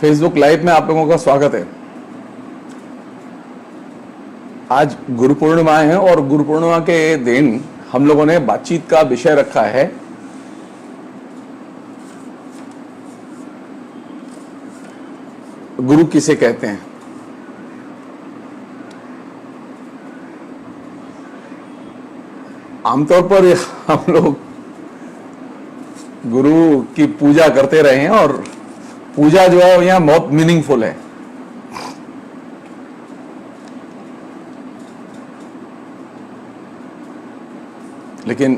Facebook live में आप लोगों का स्वागत है। आज गुरु पूर्णिमा है और गुरु पूर्णिमा के दिन हम लोगों ने बातचीत का विषय रखा है गुरु किसे कहते हैं। आमतौर पर हम लोग गुरु की पूजा करते रहे हैं और पूजा जो है यहाँ बहुत मीनिंगफुल है। लेकिन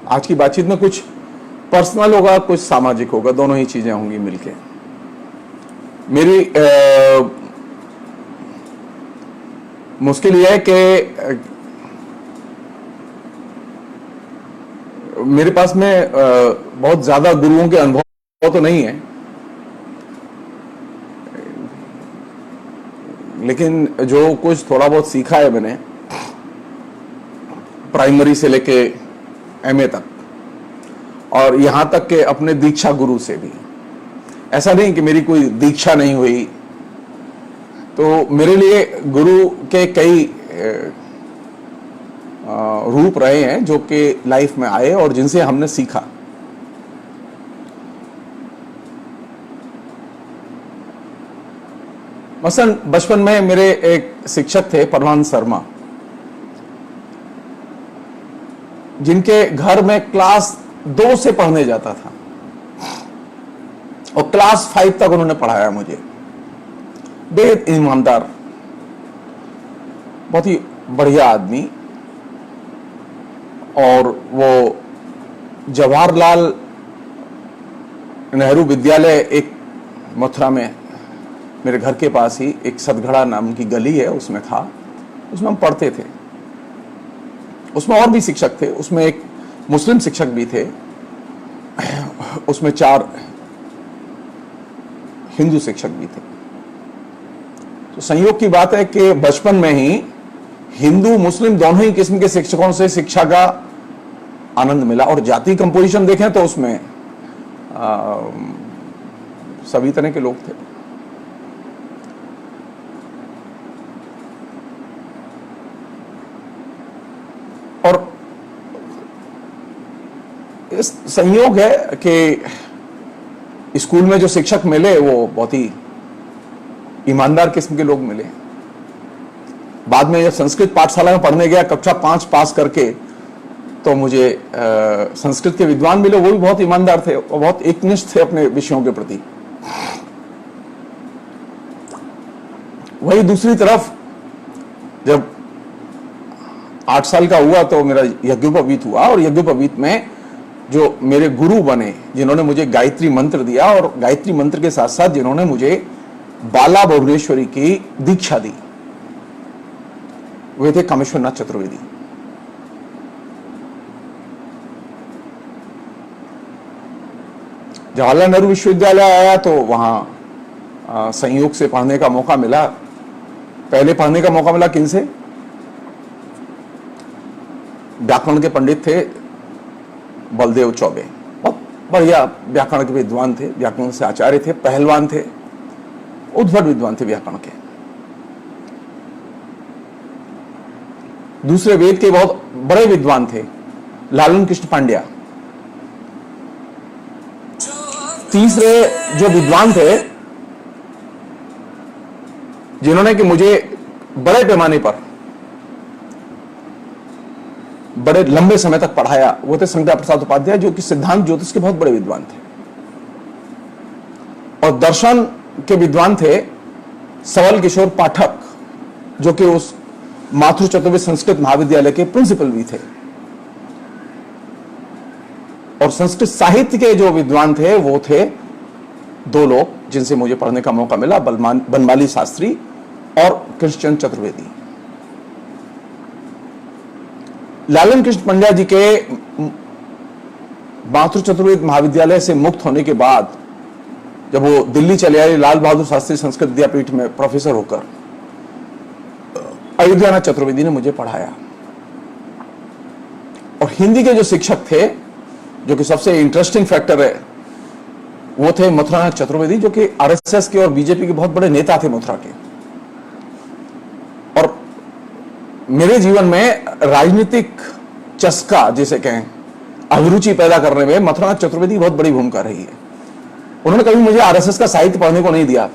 आज की बातचीत में कुछ पर्सनल होगा, कुछ सामाजिक होगा, दोनों ही चीजें होंगी मिलके। मेरी मुश्किल यह है कि मेरे पास में बहुत ज्यादा गुरुओं के अनुभव तो नहीं है, लेकिन जो कुछ थोड़ा बहुत सीखा है मैंने प्राइमरी से लेके एमए तक, और यहां तक के अपने दीक्षा गुरु से भी। ऐसा नहीं कि मेरी कोई दीक्षा नहीं हुई, तो मेरे लिए गुरु के कई रूप रहे हैं जो कि लाइफ में आए और जिनसे हमने सीखा। मसलन बचपन में मेरे एक शिक्षक थे परमानंद शर्मा, जिनके घर में क्लास 2 से पढ़ने जाता था और क्लास 5 तक उन्होंने पढ़ाया मुझे। बेहद ईमानदार, बहुत ही बढ़िया आदमी। और वो जवाहरलाल नेहरू विद्यालय एक मथुरा में मेरे घर के पास ही एक सतगढ़ा नाम की गली है, उसमें था। उसमें हम पढ़ते थे। उसमें और भी शिक्षक थे, उसमें एक मुस्लिम शिक्षक भी थे, उसमें 4 हिंदू शिक्षक भी थे। तो संयोग की बात है कि बचपन में ही हिंदू मुस्लिम दोनों ही किस्म के शिक्षकों से शिक्षा का आनंद मिला। और जाति कंपोजिशन देखें तो उसमें सभी तरह के लोग थे। और इस संयोग है कि स्कूल में जो शिक्षक मिले वो बहुत ही ईमानदार किस्म के लोग मिले। बाद में जब संस्कृत पाठशाला में पढ़ने गया, कक्षा 5 पास करके, तो मुझे संस्कृत के विद्वान मिले। वो भी बहुत ईमानदार थे और बहुत एकनिष्ठ थे अपने विषयों के प्रति। वही दूसरी तरफ जब 8 साल का हुआ तो मेरा यज्ञोपवीत हुआ, और यज्ञोपवीत में जो मेरे गुरु बने, जिन्होंने मुझे गायत्री मंत्र दिया और गायत्री मंत्र के साथ साथ जिन्होंने मुझे बाला भुवनेश्वरी की दीक्षा दी, वे थे कामेश्वरनाथ चतुर्वेदी। जवाहरलाल नेहरू विश्वविद्यालय आया तो वहां संयोग से पढ़ने का मौका मिला। पहले पढ़ने का मौका मिला किनसे? व्याकरण के पंडित थे बलदेव चौबे, बहुत बढ़िया व्याकरण के विद्वान थे, व्याकरण से आचार्य थे, पहलवान थे, उद्भट विद्वान थे व्याकरण के। दूसरे वेद के बहुत बड़े विद्वान थे लालन कृष्ण पांड्या। तीसरे जो विद्वान थे जिन्होंने कि मुझे बड़े पैमाने पर बड़े लंबे समय तक पढ़ाया, वो थे शंकर प्रसाद उपाध्याय, जो कि सिद्धांत ज्योतिष के बहुत बड़े विद्वान थे। और दर्शन के विद्वान थे सवल किशोर पाठक, जो कि उस माथुर चतुर्वेदी संस्कृत महाविद्यालय के प्रिंसिपल भी थे। और संस्कृत साहित्य के जो विद्वान थे वो थे 2 लोग जिनसे मुझे पढ़ने का मौका मिला, बनमाली शास्त्री और कृष्णचंद्र चतुर्वेदी। लालन कृष्ण पंड्या जी के माथुर चतुर्वेदी महाविद्यालय से मुक्त होने के बाद जब वो दिल्ली चले आए लाल बहादुर शास्त्री संस्कृत विद्यापीठ में प्रोफेसर होकर, अयोध्यानाथ चतुर्वेदी ने मुझे पढ़ाया। और हिंदी के जो शिक्षक थे, जो कि सबसे इंटरेस्टिंग फैक्टर है, वो थे मथुरा चतुर्वेदी, जो कि आरएसएस के और बीजेपी के बहुत बड़े नेता थे मथुरा के। और मेरे जीवन में राजनीतिक चस्का जिसे कहें, अभिरुचि पैदा करने में मथुरा चतुर्वेदी बहुत बड़ी भूमिका रही है। उन्होंने कभी मुझे आरएसएस का साहित्य पढ़ने को नहीं दिया,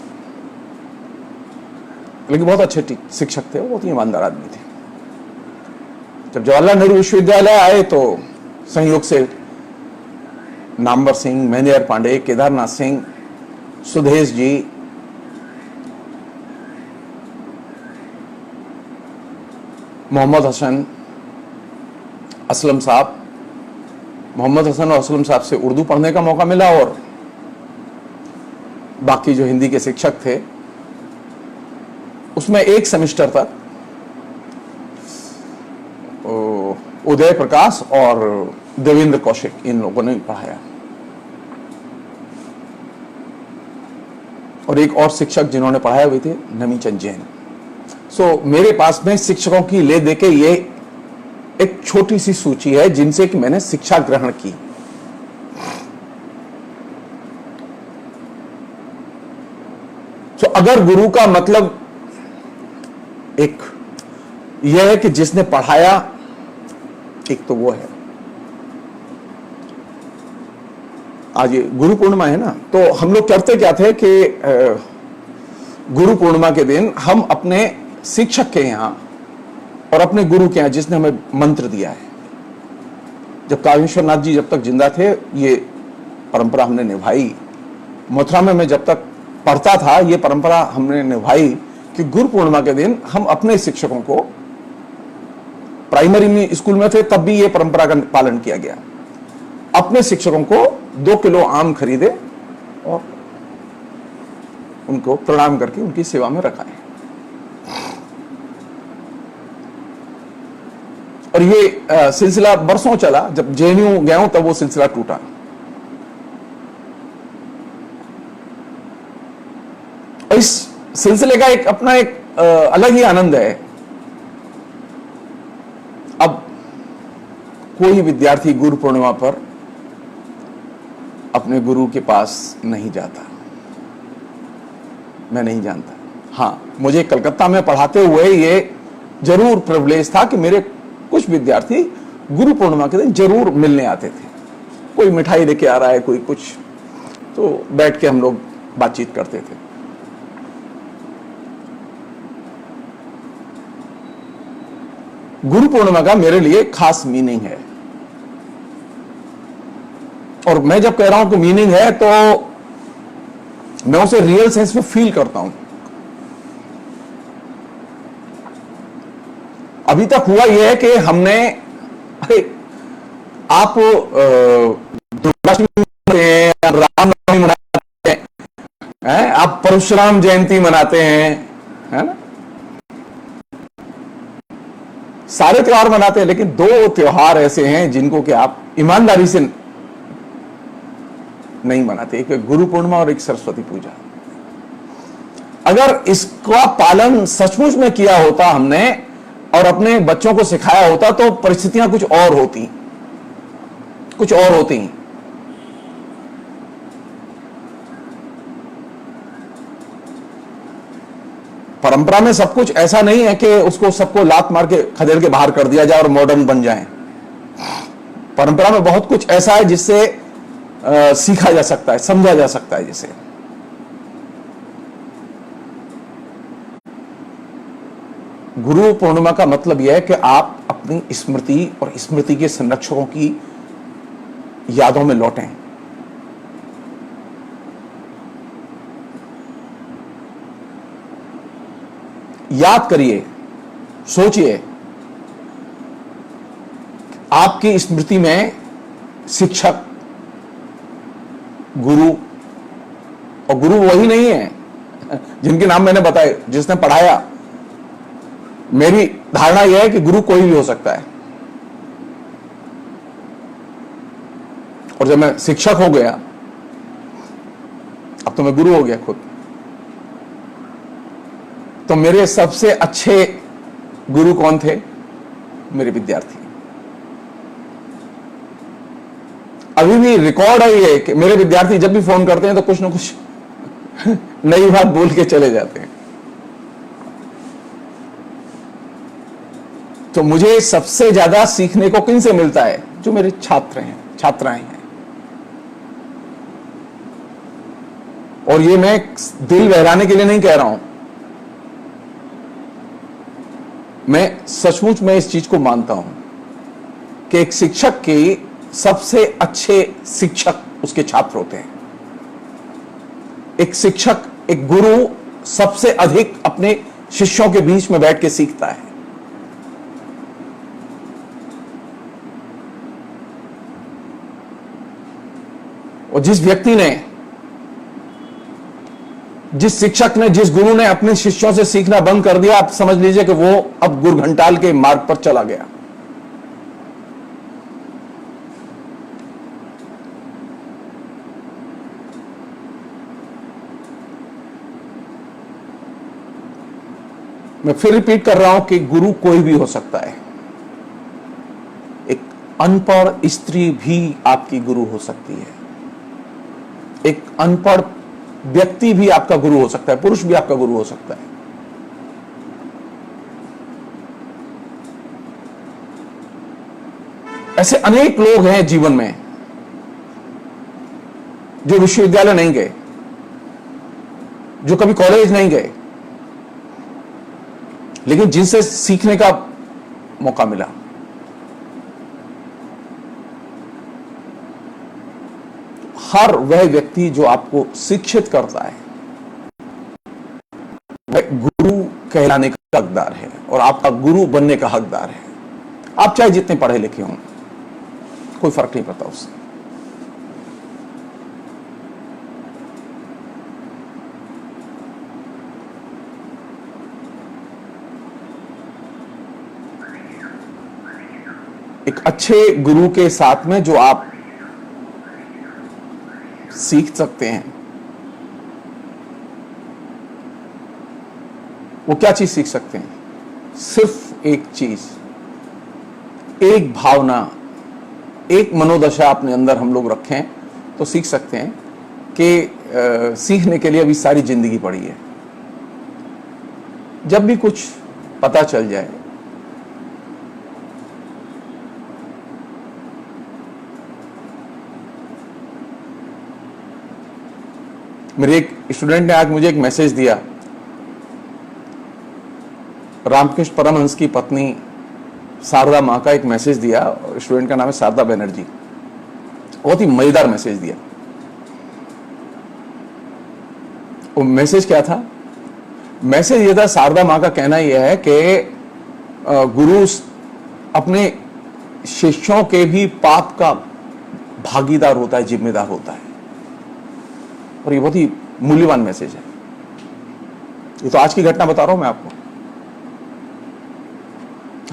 लेकिन बहुत अच्छे शिक्षक थे, बहुत ही ईमानदार आदमी थे। जब जवाहरलाल नेहरू विश्वविद्यालय आए तो संयोग से नामवर सिंह, महेंद्र पांडे, केदारनाथ सिंह, सुदेश जी, मोहम्मद हसन, असलम साहब, मोहम्मद हसन और असलम साहब से उर्दू पढ़ने का मौका मिला। और बाकी जो हिंदी के शिक्षक थे, उसमें एक सेमेस्टर तक उदय प्रकाश और देवेंद्र कौशिक, इन लोगों ने पढ़ाया। और एक और शिक्षक जिन्होंने पढ़ाया हुए थे नमीचंद जैन। सो मेरे पास में शिक्षकों की ले देके ये एक छोटी सी सूची है जिनसे कि मैंने शिक्षा ग्रहण की। तो अगर गुरु का मतलब एक यह है कि जिसने पढ़ाया, एक तो वो है। आज ये गुरु पूर्णिमा है ना, तो हम लोग करते क्या थे कि गुरु पूर्णिमा के दिन हम अपने शिक्षक के यहां और अपने गुरु के यहां, जिसने हमें मंत्र दिया है, जब कामेश्वर नाथ जी जब तक जिंदा थे, ये परंपरा हमने निभाई। मथुरा में मैं जब तक पढ़ता था, ये परंपरा हमने निभाई कि गुरु पूर्णिमा के दिन हम अपने शिक्षकों को, प्राइमरी में स्कूल में थे तब भी ये परंपरा का पालन किया गया, अपने शिक्षकों को 2 किलो आम खरीदे और उनको प्रणाम करके उनकी सेवा में रखा है। और ये सिलसिला बरसों चला। जब जेएनयू गया हूं तब वो सिलसिला टूटा। इस सिलसिले का एक अपना एक अलग ही आनंद है। अब कोई विद्यार्थी गुरु पूर्णिमा पर अपने गुरु के पास नहीं जाता, मैं नहीं जानता। हां, मुझे कलकत्ता में पढ़ाते हुए ये जरूर प्रिविलेज था कि मेरे कुछ विद्यार्थी गुरु पूर्णिमा के दिन जरूर मिलने आते थे। कोई मिठाई लेके आ रहा है, कोई कुछ, तो बैठ के हम लोग बातचीत करते थे। गुरु पूर्णिमा का मेरे लिए खास मीनिंग है। और मैं जब कह रहा हूं कि मीनिंग है, तो मैं उसे रियल सेंस में फील करता हूं। अभी तक हुआ यह है कि हमने, अरे आप दुर्गाष्टमी मनाते हैं, रामनवमी मनाते हैं, आप परशुराम जयंती मनाते हैं, है ना, सारे त्योहार मनाते हैं, लेकिन 2 त्योहार ऐसे हैं जिनको कि आप ईमानदारी से नहीं मनाते। एक गुरु पूर्णिमा और एक सरस्वती पूजा। अगर इसका पालन सचमुच में किया होता हमने और अपने बच्चों को सिखाया होता, तो परिस्थितियां कुछ और होती, कुछ और होती। परंपरा में सब कुछ ऐसा नहीं है कि उसको सबको लात मार के खदेड़ के बाहर कर दिया जाए और मॉडर्न बन जाए। परंपरा में बहुत कुछ ऐसा है जिससे सीखा जा सकता है, समझा जा सकता है। जिसे गुरु पूर्णिमा का मतलब यह है कि आप अपनी स्मृति और स्मृति के संरक्षकों की यादों में लौटें। याद करिए, सोचिए, आपकी स्मृति में शिक्षक, गुरु, और गुरु वही नहीं है जिनके नाम मैंने बताए, जिसने पढ़ाया। मेरी धारणा यह है कि गुरु कोई भी हो सकता है। और जब मैं शिक्षक हो गया, अब तो मैं गुरु हो गया खुद, तो मेरे सबसे अच्छे गुरु कौन थे? मेरे विद्यार्थी। अभी भी रिकॉर्ड है ये कि मेरे विद्यार्थी जब भी फोन करते हैं तो कुछ ना कुछ नई बात बोल के चले जाते हैं। तो मुझे सबसे ज्यादा सीखने को किन से मिलता है? जो मेरे छात्र हैं, छात्राएं हैं। और ये मैं दिल बहलाने के लिए नहीं कह रहा हूं, मैं सचमुच में इस चीज को मानता हूं कि एक शिक्षक के सबसे अच्छे शिक्षक उसके छात्र होते हैं। एक शिक्षक, एक गुरु सबसे अधिक अपने शिष्यों के बीच में बैठ के सीखता है। और जिस व्यक्ति ने, जिस शिक्षक ने, जिस गुरु ने अपने शिष्यों से सीखना बंद कर दिया, आप समझ लीजिए कि वो अब गुरघंटाल के मार्ग पर चला गया। मैं फिर रिपीट कर रहा हूं कि गुरु कोई भी हो सकता है। एक अनपढ़ स्त्री भी आपकी गुरु हो सकती है। एक अनपढ़ व्यक्ति भी आपका गुरु हो सकता है, पुरुष भी आपका गुरु हो सकता है। ऐसे अनेक लोग हैं जीवन में जो विश्वविद्यालय नहीं गए, जो कभी कॉलेज नहीं गए, लेकिन जिनसे सीखने का मौका मिला। हर वह व्यक्ति जो आपको शिक्षित करता है वह गुरु कहलाने का हकदार है और आपका गुरु बनने का हकदार है। आप चाहे जितने पढ़े लिखे हों, कोई फर्क नहीं पड़ता उससे। एक अच्छे गुरु के साथ में जो आप सीख सकते हैं, वो क्या चीज सीख सकते हैं? सिर्फ एक चीज, एक भावना, एक मनोदशा अपने अंदर हम लोग रखें तो सीख सकते हैं कि सीखने के लिए अभी सारी जिंदगी पड़ी है। जब भी कुछ पता चल जाए, मेरे एक स्टूडेंट ने आज मुझे एक मैसेज दिया। रामकृष्ण परमहंस की पत्नी शारदा मां का एक मैसेज दिया। स्टूडेंट का नाम है शारदा बनर्जी। बहुत ही मजेदार मैसेज दिया। वो मैसेज क्या था? मैसेज ये था, शारदा मां का कहना यह है कि गुरु अपने शिष्यों के भी पाप का भागीदार होता है, जिम्मेदार होता है। और ये बहुत ही मूल्यवान मैसेज है। ये तो आज की घटना बता रहा हूं मैं आपको।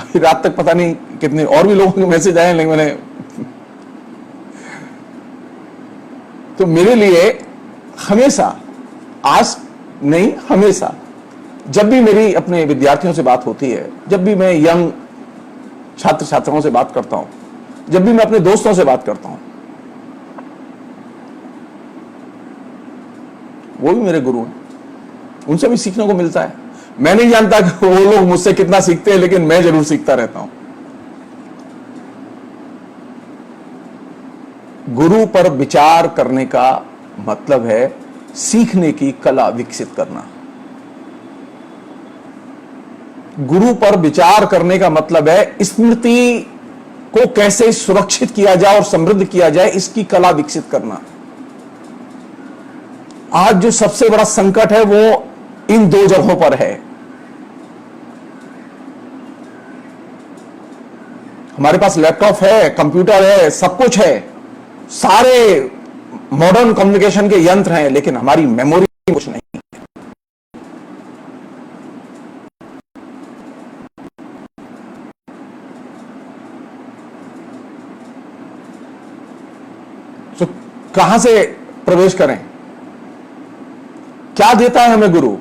अभी रात तक पता नहीं कितने और भी लोगों के मैसेज आए, लेकिन मैंने तो मेरे लिए हमेशा, आज नहीं हमेशा, जब भी मेरी अपने विद्यार्थियों से बात होती है, जब भी मैं यंग छात्र छात्राओं से बात करता हूं, जब भी मैं अपने दोस्तों से बात करता हूं, वो भी मेरे गुरु हैं। उनसे भी सीखने को मिलता है। मैं नहीं जानता कि वो लोग मुझसे कितना सीखते हैं, लेकिन मैं जरूर सीखता रहता हूं। गुरु पर विचार करने का मतलब है सीखने की कला विकसित करना। गुरु पर विचार करने का मतलब है स्मृति को कैसे सुरक्षित किया जाए और समृद्ध किया जाए, इसकी कला विकसित करना। आज जो सबसे बड़ा संकट है वो इन दो जगहों पर है। हमारे पास लैपटॉप है, कंप्यूटर है, सब कुछ है, सारे मॉडर्न कम्युनिकेशन के यंत्र हैं, लेकिन हमारी मेमोरी कुछ नहीं है। तो कहां से प्रवेश करें? क्या देता है हमें गुरु?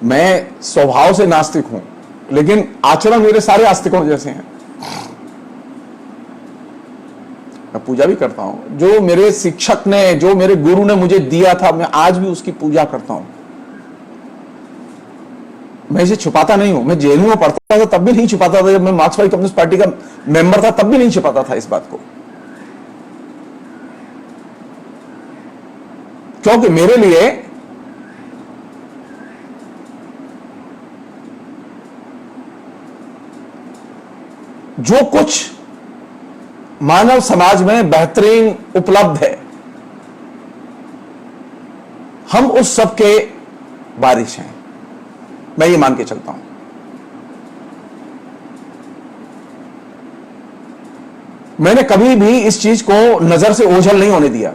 मैं स्वभाव से नास्तिक हूं, लेकिन आचरण मेरे सारे आस्तिकों जैसे हैं। मैं पूजा भी करता हूं। जो मेरे शिक्षक ने, जो मेरे गुरु ने मुझे दिया था, मैं आज भी उसकी पूजा करता हूं। मैं इसे छुपाता नहीं हूं। मैं जेल में पढ़ता था तब भी नहीं छुपाता था। जब मैं मार्क्सवादी कम्युनिस्ट पार्टी का मेंबर था तब भी नहीं छुपाता था इस बात को, क्योंकि मेरे लिए जो कुछ मानव समाज में बेहतरीन उपलब्ध है, हम उस सब के वारिस हैं। मैं ये मान के चलता हूं। मैंने कभी भी इस चीज को नजर से ओझल नहीं होने दिया।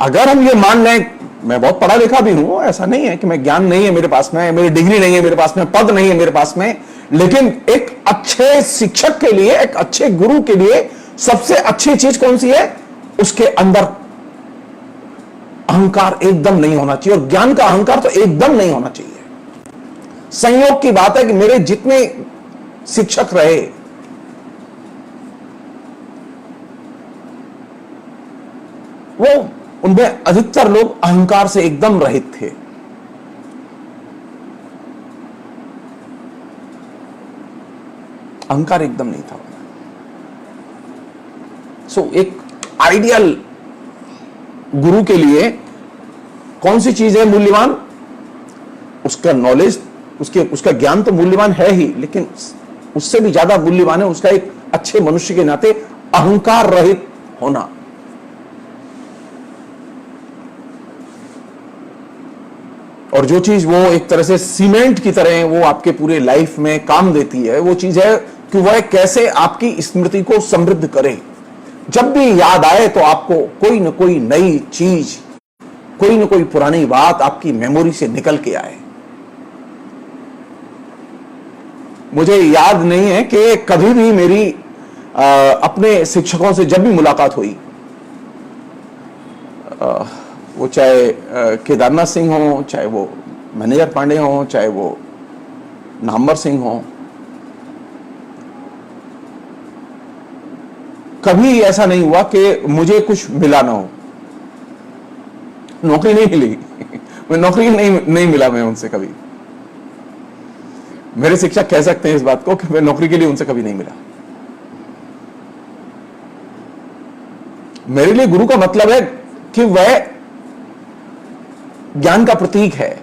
अगर हम ये मान लें, मैं बहुत पढ़ा लिखा भी हूं, ऐसा नहीं है कि मैं ज्ञान नहीं है मेरे पास में, मेरी डिग्री नहीं है मेरे पास में, पद नहीं है मेरे पास में, लेकिन एक अच्छे शिक्षक के लिए, एक अच्छे गुरु के लिए सबसे अच्छी चीज कौन सी है? उसके अंदर अहंकार एकदम नहीं होना चाहिए, और ज्ञान का अहंकार तो एकदम नहीं होना चाहिए। संयोग की बात है कि मेरे जितने शिक्षक रहे, वो उनमें अधिकतर लोग अहंकार से एकदम रहित थे। अहंकार एकदम नहीं था। एक आइडियल गुरु के लिए कौन सी चीज है मूल्यवान? उसका नॉलेज, उसका ज्ञान तो मूल्यवान है ही, लेकिन उससे भी ज्यादा मूल्यवान है उसका एक अच्छे मनुष्य के नाते अहंकार रहित होना। और जो चीज वो एक तरह से सीमेंट की तरह वो आपके पूरे लाइफ में काम देती है, वो चीज है कि वह कैसे आपकी स्मृति को समृद्ध करे। जब भी याद आए तो आपको कोई न कोई नई चीज, कोई न कोई पुरानी बात आपकी मेमोरी से निकल के आए। मुझे याद नहीं है कि कभी भी मेरी अपने शिक्षकों से जब भी मुलाकात हुई, वो चाहे केदारनाथ सिंह हो, चाहे वो मैनेजर पांडे हो, चाहे वो नामवर सिंह हो, कभी ऐसा नहीं हुआ कि मुझे कुछ मिला ना हो। नौकरी नहीं मिली मैं नौकरी नहीं मिला मैं उनसे कभी। मेरे शिक्षक कह सकते हैं इस बात को कि मैं नौकरी के लिए उनसे कभी नहीं मिला। मेरे लिए गुरु का मतलब है कि वह ज्ञान का प्रतीक है।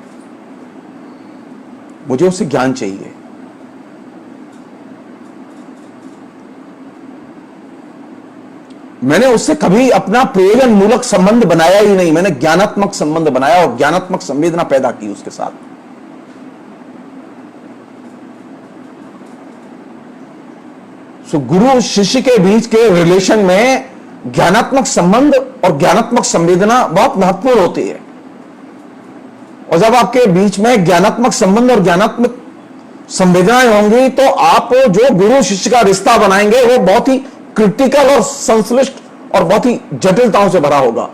मुझे उससे ज्ञान चाहिए। मैंने उससे कभी अपना प्रयोजन मूलक संबंध बनाया ही नहीं। मैंने ज्ञानात्मक संबंध बनाया और ज्ञानात्मक संवेदना पैदा की उसके साथ। गुरु शिष्य के बीच के रिलेशन में ज्ञानात्मक संबंध और ज्ञानात्मक संवेदना बहुत महत्वपूर्ण होती है। और जब आपके बीच में ज्ञानात्मक संबंध और ज्ञानात्मक संवेदनाएं होंगी तो आप जो गुरु शिष्य का रिश्ता बनाएंगे वो बहुत ही क्रिटिकल और संश्लिष्ट और बहुत ही जटिलताओं से भरा होगा।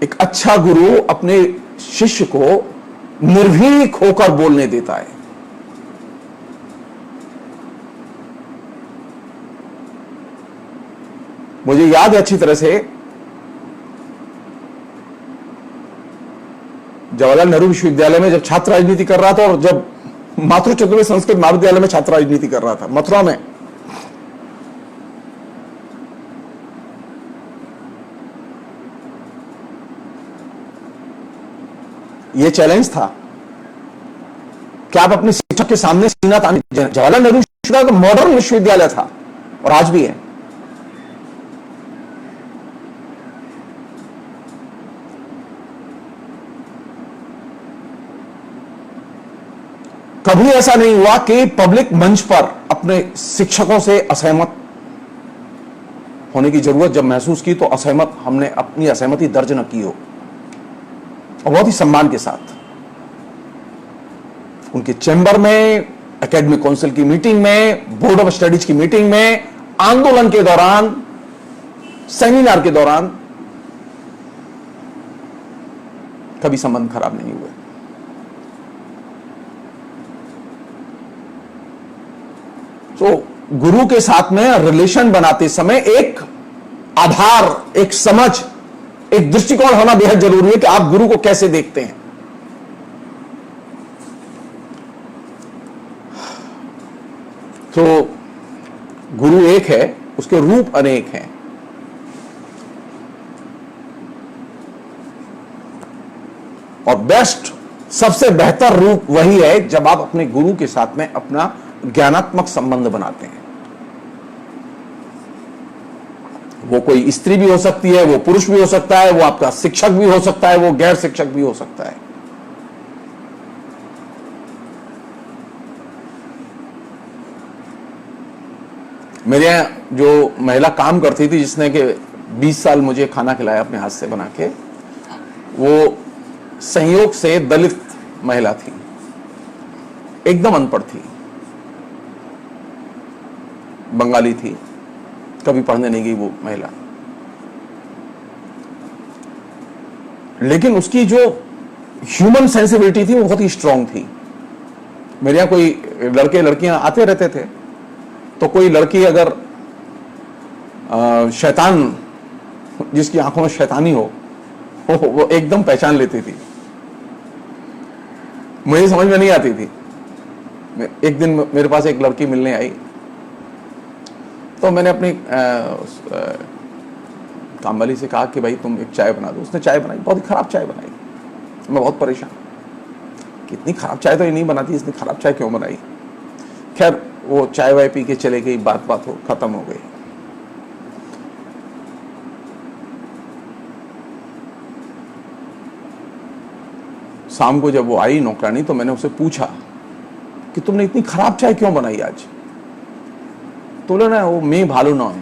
एक अच्छा गुरु अपने शिष्य को निर्भीक होकर बोलने देता है। मुझे याद है अच्छी तरह से, जवाहरलाल नेहरू विश्वविद्यालय में जब छात्र राजनीति कर रहा था और जब मातृ चतुर्वेद संस्कृत महाविद्यालय में छात्र राजनीति कर रहा था मथुरा में, यह चैलेंज था कि आप अपने शिक्षक के सामने सीना ताने। जवाहरलाल नेहरू विश्वविद्यालय मॉडर्न विश्वविद्यालय था और आज भी है। कभी ऐसा नहीं हुआ कि पब्लिक मंच पर अपने शिक्षकों से असहमत होने की जरूरत जब महसूस की तो हमने अपनी असहमति दर्ज न की हो, और बहुत ही सम्मान के साथ उनके चैम्बर में, एकेडमिक काउंसिल की मीटिंग में, बोर्ड ऑफ स्टडीज की मीटिंग में आंदोलन के दौरान, सेमिनार के दौरान कभी संबंध खराब नहीं हुए। तो गुरु के साथ में रिलेशन बनाते समय एक आधार, एक समझ, एक दृष्टिकोण होना बेहद जरूरी है कि आप गुरु को कैसे देखते हैं। तो गुरु एक है, उसके रूप अनेक हैं। और बेस्ट, सबसे बेहतर रूप वही है जब आप अपने गुरु के साथ में अपना ज्ञानात्मक संबंध बनाते हैं। वो कोई स्त्री भी हो सकती है, वो पुरुष भी हो सकता है, वो आपका शिक्षक भी हो सकता है, वो गैर शिक्षक भी हो सकता है। मेरे यहां जो महिला काम करती थी, जिसने कि 20 साल मुझे खाना खिलाया अपने हाथ से बना के, वो संयोग से दलित महिला थी, एकदम अनपढ़ थी, बंगाली थी, कभी पढ़ने नहीं गई वो महिला। लेकिन उसकी जो ह्यूमन सेंसिबिलिटी थी वो बहुत ही स्ट्रांग थी। मेरे यहां कोई लड़के लड़कियां आते रहते थे, तो कोई लड़की अगर शैतान, जिसकी आंखों में शैतानी हो, वो एकदम पहचान लेती थी। मुझे समझ में नहीं आती थी। एक दिन मेरे पास एक लड़की मिलने आई, तो मैंने अपनी कामवाली से कहा कि भाई तुम एक चाय बना दो। उसने चाय बनाई, बहुत ही खराब चाय बनाई। मैं बहुत परेशान, कितनी खराब चाय तो ये नहीं बनाती, इसने खराब चाय क्यों बनाई। खैर वो चाय वाय पी के चले गई, बात हो खत्म हो गई। शाम को जब वो आई नौकरानी, तो मैंने उससे पूछा कि तुमने इतनी खराब चाय क्यों बनाई आज। तो बोले ना, वो मैं भालू ना है।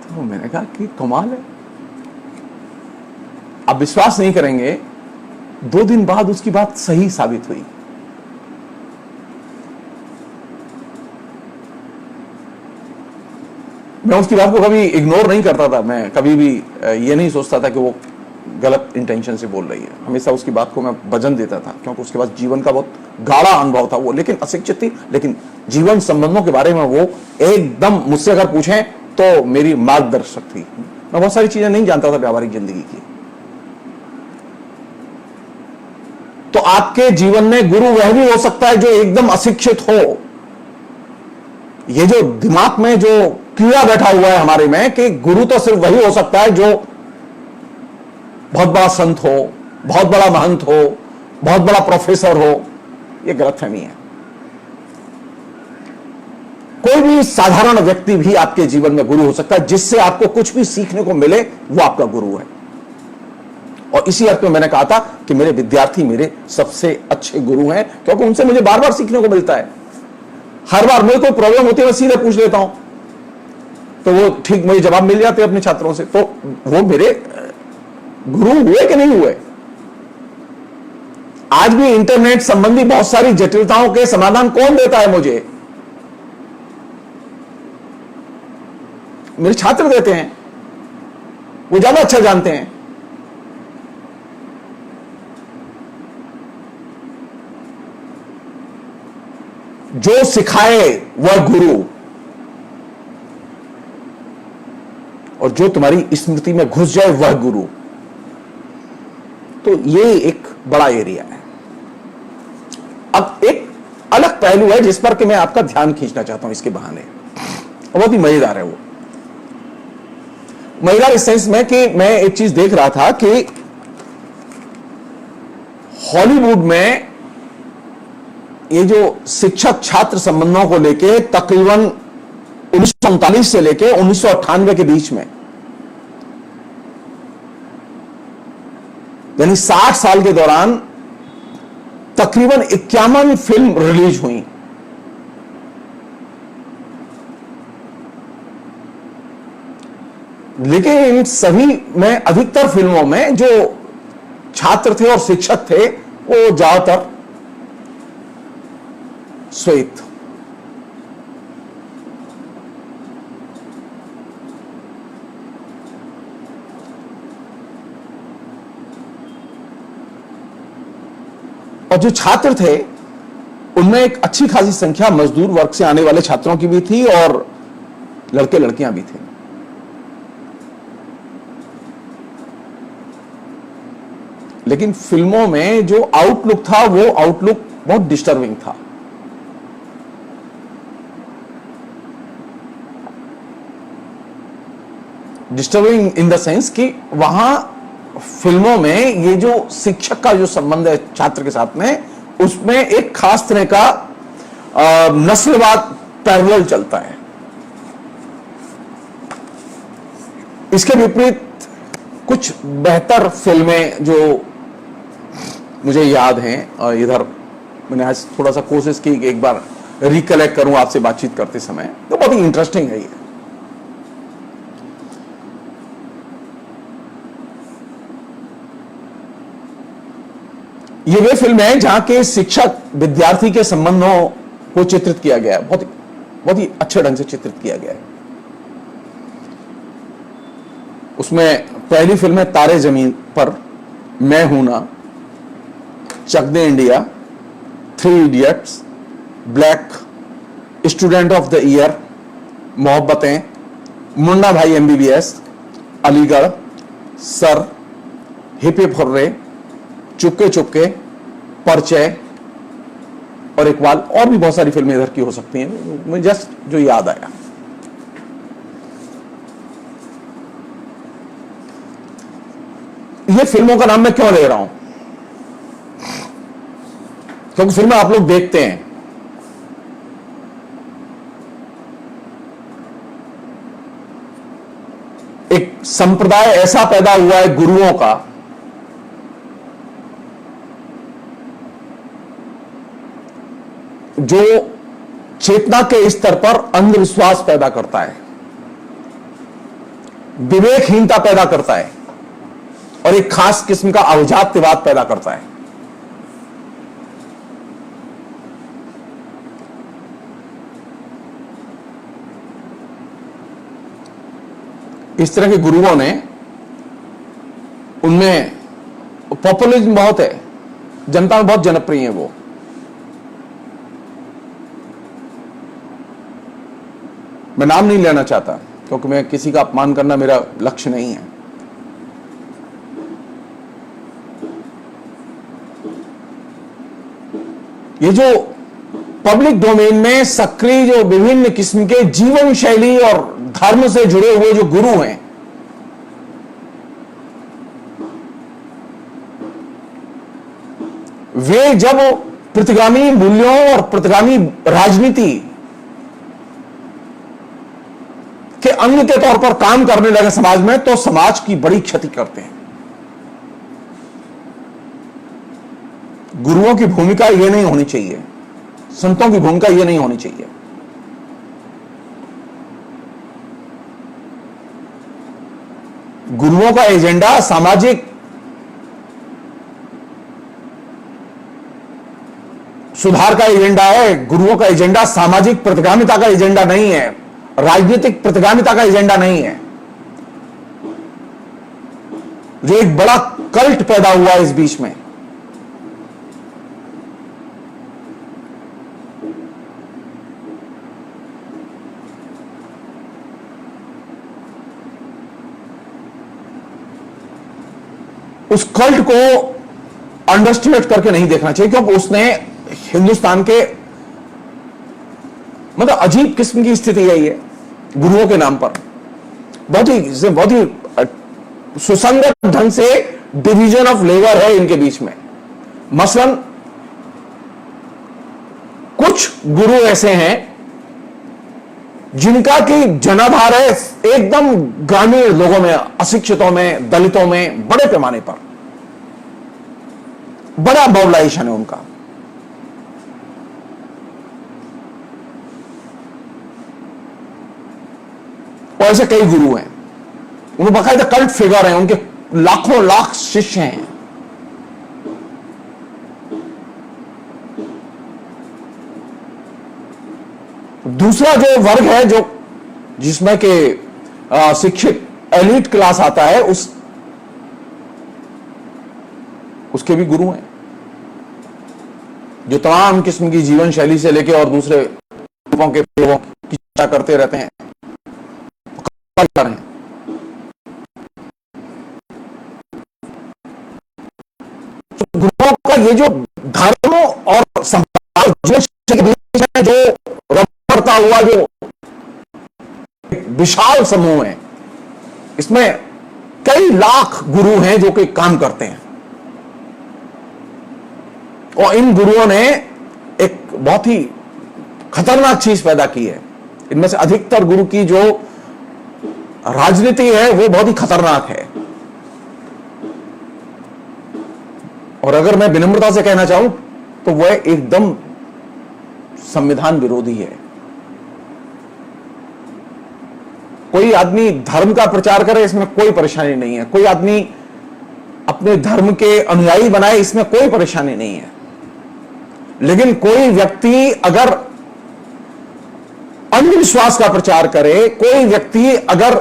तो मैंने कहा कि कमाल है। आप विश्वास नहीं करेंगे, 2 दिन बाद उसकी बात सही साबित हुई। मैं उसकी बात को कभी इग्नोर नहीं करता था। मैं कभी भी ये नहीं सोचता था कि वो गलत इंटेंशन से बोल रही है। हमेशा उसकी बात को मैं वजन देता था, क्योंकि उसके पास जीवन का बहुत गाढ़ा अनुभव था। वो लेकिन अशिक्षित थी, लेकिन जीवन संबंधों के बारे में वो एकदम, मुझसे अगर पूछें तो मेरी मार्गदर्शक थी। मैं बहुत सारी चीजें नहीं जानता था व्यावहारिक जिंदगी की। तो आपके जीवन में गुरु वह भी हो सकता है जो एकदम अशिक्षित हो। ये जो दिमाग में जो कीड़ा बैठा हुआ है हमारे में कि गुरु तो सिर्फ वही हो सकता है जो बहुत बड़ा संत हो, बहुत बड़ा महंत हो, बहुत बड़ा प्रोफेसर हो, यह गलतफहमी है। कोई भी साधारण व्यक्ति भी आपके जीवन में गुरु हो सकता है, जिससे आपको कुछ भी सीखने को मिले, वो आपका गुरु है। और इसी अर्थ में मैंने कहा था कि मेरे विद्यार्थी मेरे सबसे अच्छे गुरु हैं, क्योंकि उनसे मुझे बार बार सीखने को मिलता है। हर बार मुझे कोई प्रॉब्लम होती है, मैं सीधे पूछ लेता हूं, तो वो ठीक मुझे जवाब मिल जाते हैं अपने छात्रों से। तो वो मेरे गुरु हुए कि नहीं हुए। आज भी इंटरनेट संबंधी बहुत सारी जटिलताओं के समाधान कौन देता है मुझे? मेरे छात्र देते हैं, वो ज्यादा अच्छा जानते हैं। जो सिखाए वह गुरु, और जो तुम्हारी स्मृति में घुस जाए वह गुरु। तो ये एक बड़ा एरिया है। अब एक अलग पहलू है जिस पर कि मैं आपका ध्यान खींचना चाहता हूं इसके बहाने, बहुत ही मजेदार है। वो मजेदार इस सेंस में कि मैं एक चीज देख रहा था कि हॉलीवुड में ये जो शिक्षक छात्र संबंधों को लेके तकरीबन 1939 से लेके 1998 के बीच में, यानी 60 साल के दौरान तकरीबन 51 फिल्म रिलीज हुई। लेकिन इन सभी में, अधिकतर फिल्मों में जो छात्र थे और शिक्षक थे, वो ज्यादातर श्वेत, और जो छात्र थे उनमें एक अच्छी खासी संख्या मजदूर वर्ग से आने वाले छात्रों की भी थी और लड़के लड़कियां भी थे। लेकिन फिल्मों में जो आउटलुक था वो आउटलुक बहुत डिस्टर्बिंग था। डिस्टर्बिंग इन द सेंस कि वहां फिल्मों में ये जो शिक्षक का जो संबंध है छात्र के साथ में, उसमें एक खास तरह का नस्लवाद पैरेलल चलता है। इसके विपरीत कुछ बेहतर फिल्में जो मुझे याद हैं, और इधर मैंने आज थोड़ा सा कोशिश की कि एक बार रिकलेक्ट करूं आपसे बातचीत करते समय, तो बहुत ही इंटरेस्टिंग है ये वे फिल्म है जहां के शिक्षक विद्यार्थी के संबंधों को चित्रित किया गया है, बहुत ही अच्छे ढंग से चित्रित किया गया है। उसमें पहली फिल्म है तारे जमीन पर, Main Hoon Na, Chak De India, 3 idiots, black, student of the year, Mohabbatein, Munna Bhai MBBS, Aligarh, sir, hip hip hurray, Chupke Chupke, परिचय और इकबाल, और भी बहुत सारी फिल्में इधर की हो सकती हैं, मुझे जस्ट जो याद आया। ये फिल्मों का नाम मैं क्यों ले रहा हूं? क्योंकि फिल्में आप लोग देखते हैं, एक संप्रदाय ऐसा पैदा हुआ है गुरुओं का जो चेतना के स्तर पर अंधविश्वास पैदा करता है, विवेकहीनता पैदा करता है और एक खास किस्म का अवजात्यवाद पैदा करता है। इस तरह के गुरुओं ने, उनमें पॉपुलिज्म बहुत है, जनता में बहुत जनप्रिय है वो। मैं नाम नहीं लेना चाहता क्योंकि मैं किसी का अपमान करना मेरा लक्ष्य नहीं है। ये जो पब्लिक डोमेन में सक्रिय जो विभिन्न किस्म के जीवन शैली और धर्म से जुड़े हुए जो गुरु हैं, वे जब प्रतिगामी मूल्यों और प्रतिगामी राजनीति के अंग के तौर पर काम करने लगे समाज में, तो समाज की बड़ी क्षति करते हैं। गुरुओं की भूमिका यह नहीं होनी चाहिए, संतों की भूमिका यह नहीं होनी चाहिए। गुरुओं का एजेंडा सामाजिक सुधार का एजेंडा है। गुरुओं का एजेंडा सामाजिक प्रतिगामिता का एजेंडा नहीं है, राजनीतिक प्रतिगामिता का एजेंडा नहीं है। जो एक बड़ा कल्ट पैदा हुआ है इस बीच में, उस कल्ट को अंडरस्टिमेट करके नहीं देखना चाहिए, क्योंकि उसने हिंदुस्तान के मतलब अजीब किस्म की स्थिति है ये गुरुओं के नाम पर। बहुत ही सुसंगत ढंग से डिवीजन ऑफ लेबर है इनके बीच में। मसलन कुछ गुरु ऐसे हैं जिनका की जनाधार है एकदम ग्रामीण लोगों में, अशिक्षितों में, दलितों में, बड़े पैमाने पर बड़ा मोबिलाइजेशन है उनका। और ऐसे कई गुरु हैं, उनके बाकायदा कल्ट फिगर हैं, उनके लाखों लाख शिष्य हैं। दूसरा जो वर्ग है, जो जिसमें के शिक्षित एलीट क्लास आता है, उसके भी गुरु हैं। जो तमाम किस्म की जीवन शैली से लेकर और दूसरे लोगों के प्रयोगों की चर्चा करते रहते हैं, कर रहे हैं। तो गुरुओं का ये जो धर्म और समाज के बीच में जो रबड़ता हुआ जो विशाल समूह है, इसमें कई लाख गुरु हैं जो कि काम करते हैं। और इन गुरुओं ने एक बहुत ही खतरनाक चीज पैदा की है। इनमें से अधिकतर गुरु की जो राजनीति है वो बहुत ही खतरनाक है। और अगर मैं विनम्रता से कहना चाहूं तो वह एकदम संविधान विरोधी है। कोई आदमी धर्म का प्रचार करे, इसमें कोई परेशानी नहीं है। कोई आदमी अपने धर्म के अनुयायी बनाए, इसमें कोई परेशानी नहीं है। लेकिन कोई व्यक्ति अगर अंधविश्वास का प्रचार करे, कोई व्यक्ति अगर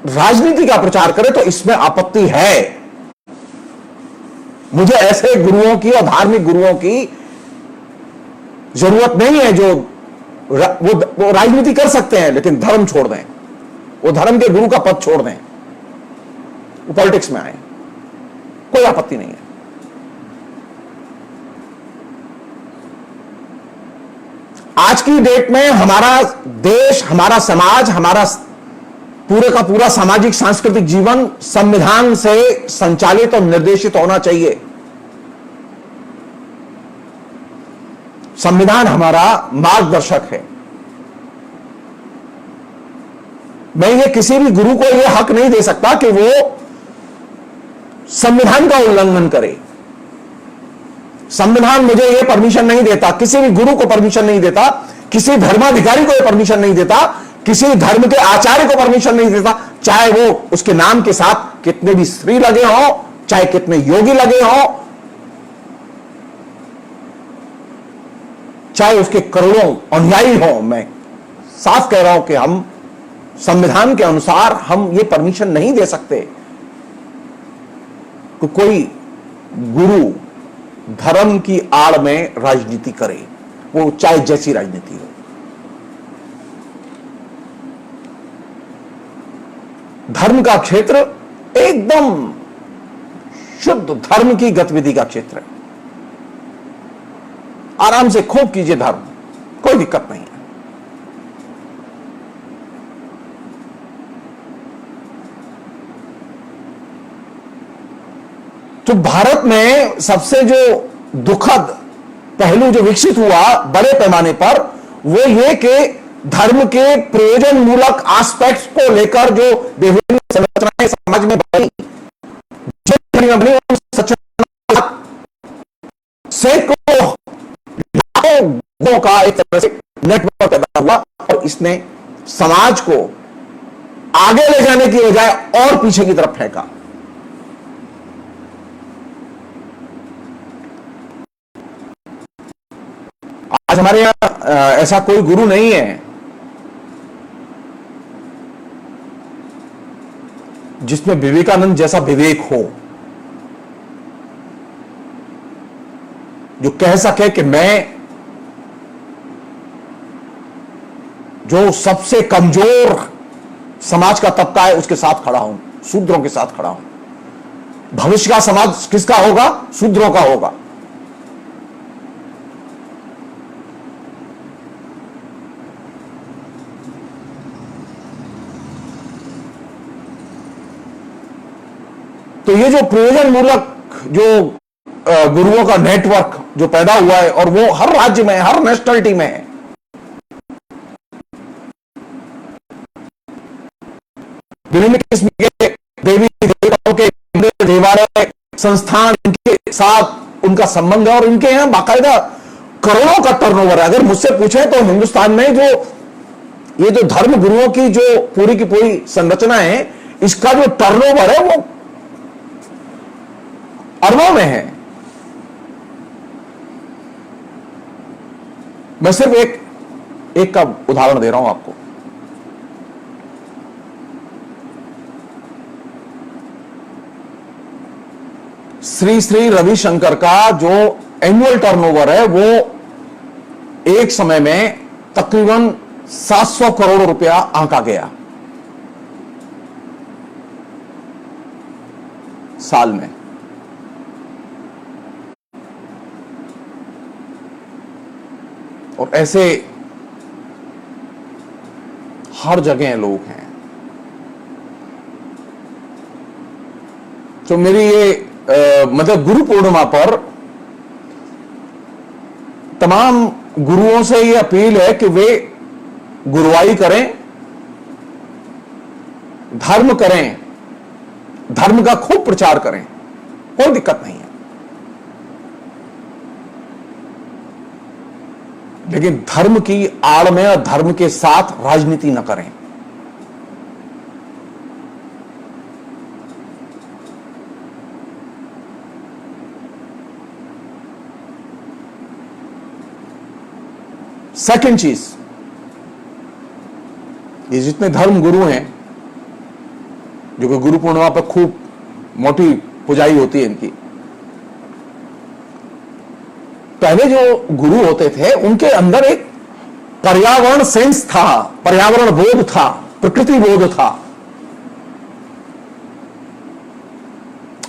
राजनीति का प्रचार करे, तो इसमें आपत्ति है। मुझे ऐसे गुरुओं की और धार्मिक गुरुओं की जरूरत नहीं है जो वो राजनीति कर सकते हैं लेकिन धर्म छोड़ दें, वो धर्म के गुरु का पद छोड़ दें, वो पॉलिटिक्स में आए, कोई आपत्ति नहीं है। आज की डेट में हमारा देश, हमारा समाज, हमारा पूरे का पूरा सामाजिक सांस्कृतिक जीवन संविधान से संचालित और निर्देशित होना चाहिए। संविधान हमारा मार्गदर्शक है। मैं ये किसी भी गुरु को यह हक नहीं दे सकता कि वो संविधान का उल्लंघन करे। संविधान मुझे यह परमिशन नहीं देता, किसी भी गुरु को परमिशन नहीं देता, किसी धर्माधिकारी को यह परमिशन नहीं देता, किसी धर्म के आचार्य को परमिशन नहीं देता, चाहे वो उसके नाम के साथ कितने भी श्री लगे हो, चाहे कितने योगी लगे हो, चाहे उसके करोड़ों अनुयायी हो। मैं साफ कह रहा हूं कि हम संविधान के अनुसार हम ये परमिशन नहीं दे सकते कि कोई गुरु धर्म की आड़ में राजनीति करे, वो चाहे जैसी राजनीति हो। धर्म का क्षेत्र एकदम शुद्ध धर्म की गतिविधि का क्षेत्र है। आराम से खूब कीजिए धर्म, कोई दिक्कत नहीं है। तो भारत में सबसे जो दुखद पहलू जो विकसित हुआ बड़े पैमाने पर, वो ये कि धर्म के प्रयोजन मूलक एस्पेक्ट्स को लेकर जो विभिन्न संरचनाएं समाज में बनी, सैकड़ों लोगों का एक तरह से नेटवर्क पैदा हुआ और इसने समाज को आगे ले जाने की बजाय और पीछे की तरफ फेंका। आज हमारे यहां ऐसा कोई गुरु नहीं है जिसमें विवेकानंद जैसा विवेक हो, जो कह सके कि मैं जो सबसे कमजोर समाज का तबका है उसके साथ खड़ा हूं, शूद्रों के साथ खड़ा हूं। भविष्य का समाज किसका होगा? शूद्रों का होगा। तो ये जो प्रयोजन मूलक जो गुरुओं का नेटवर्क जो पैदा हुआ है, और वो हर राज्य में, हर नेशनलिटी में है। विभिन्न किस्म के देवी देवताओं के देवालय संस्थान, इनके साथ उनका संबंध है और इनके यहां बाकायदा करोड़ों का टर्नओवर है। अगर मुझसे पूछें तो हिंदुस्तान में जो ये जो धर्म गुरुओं की जो पूरी की पूरी संरचना है, इसका जो टर्नओवर है वो अरबों में है। मैं सिर्फ एक का उदाहरण दे रहा हूं आपको। श्री श्री रविशंकर का जो एनुअल टर्नओवर है वो एक समय में तकरीबन 700 करोड़ रुपया आंका गया साल में। और ऐसे हर जगह लोग हैं। तो मेरी ये मतलब गुरु पूर्णिमा पर तमाम गुरुओं से ये अपील है कि वे गुरुवाई करें, धर्म करें, धर्म का खूब प्रचार करें, कोई दिक्कत नहीं है, लेकिन धर्म की आड़ में और धर्म के साथ राजनीति न करें। सेकंड चीज, ये जितने धर्म गुरु हैं जो कि गुरु पूर्णिमा पर खूब मोटी पुजाई होती है इनकी, पहले जो गुरु होते थे उनके अंदर एक पर्यावरण सेंस था, पर्यावरण बोध था, प्रकृति बोध था।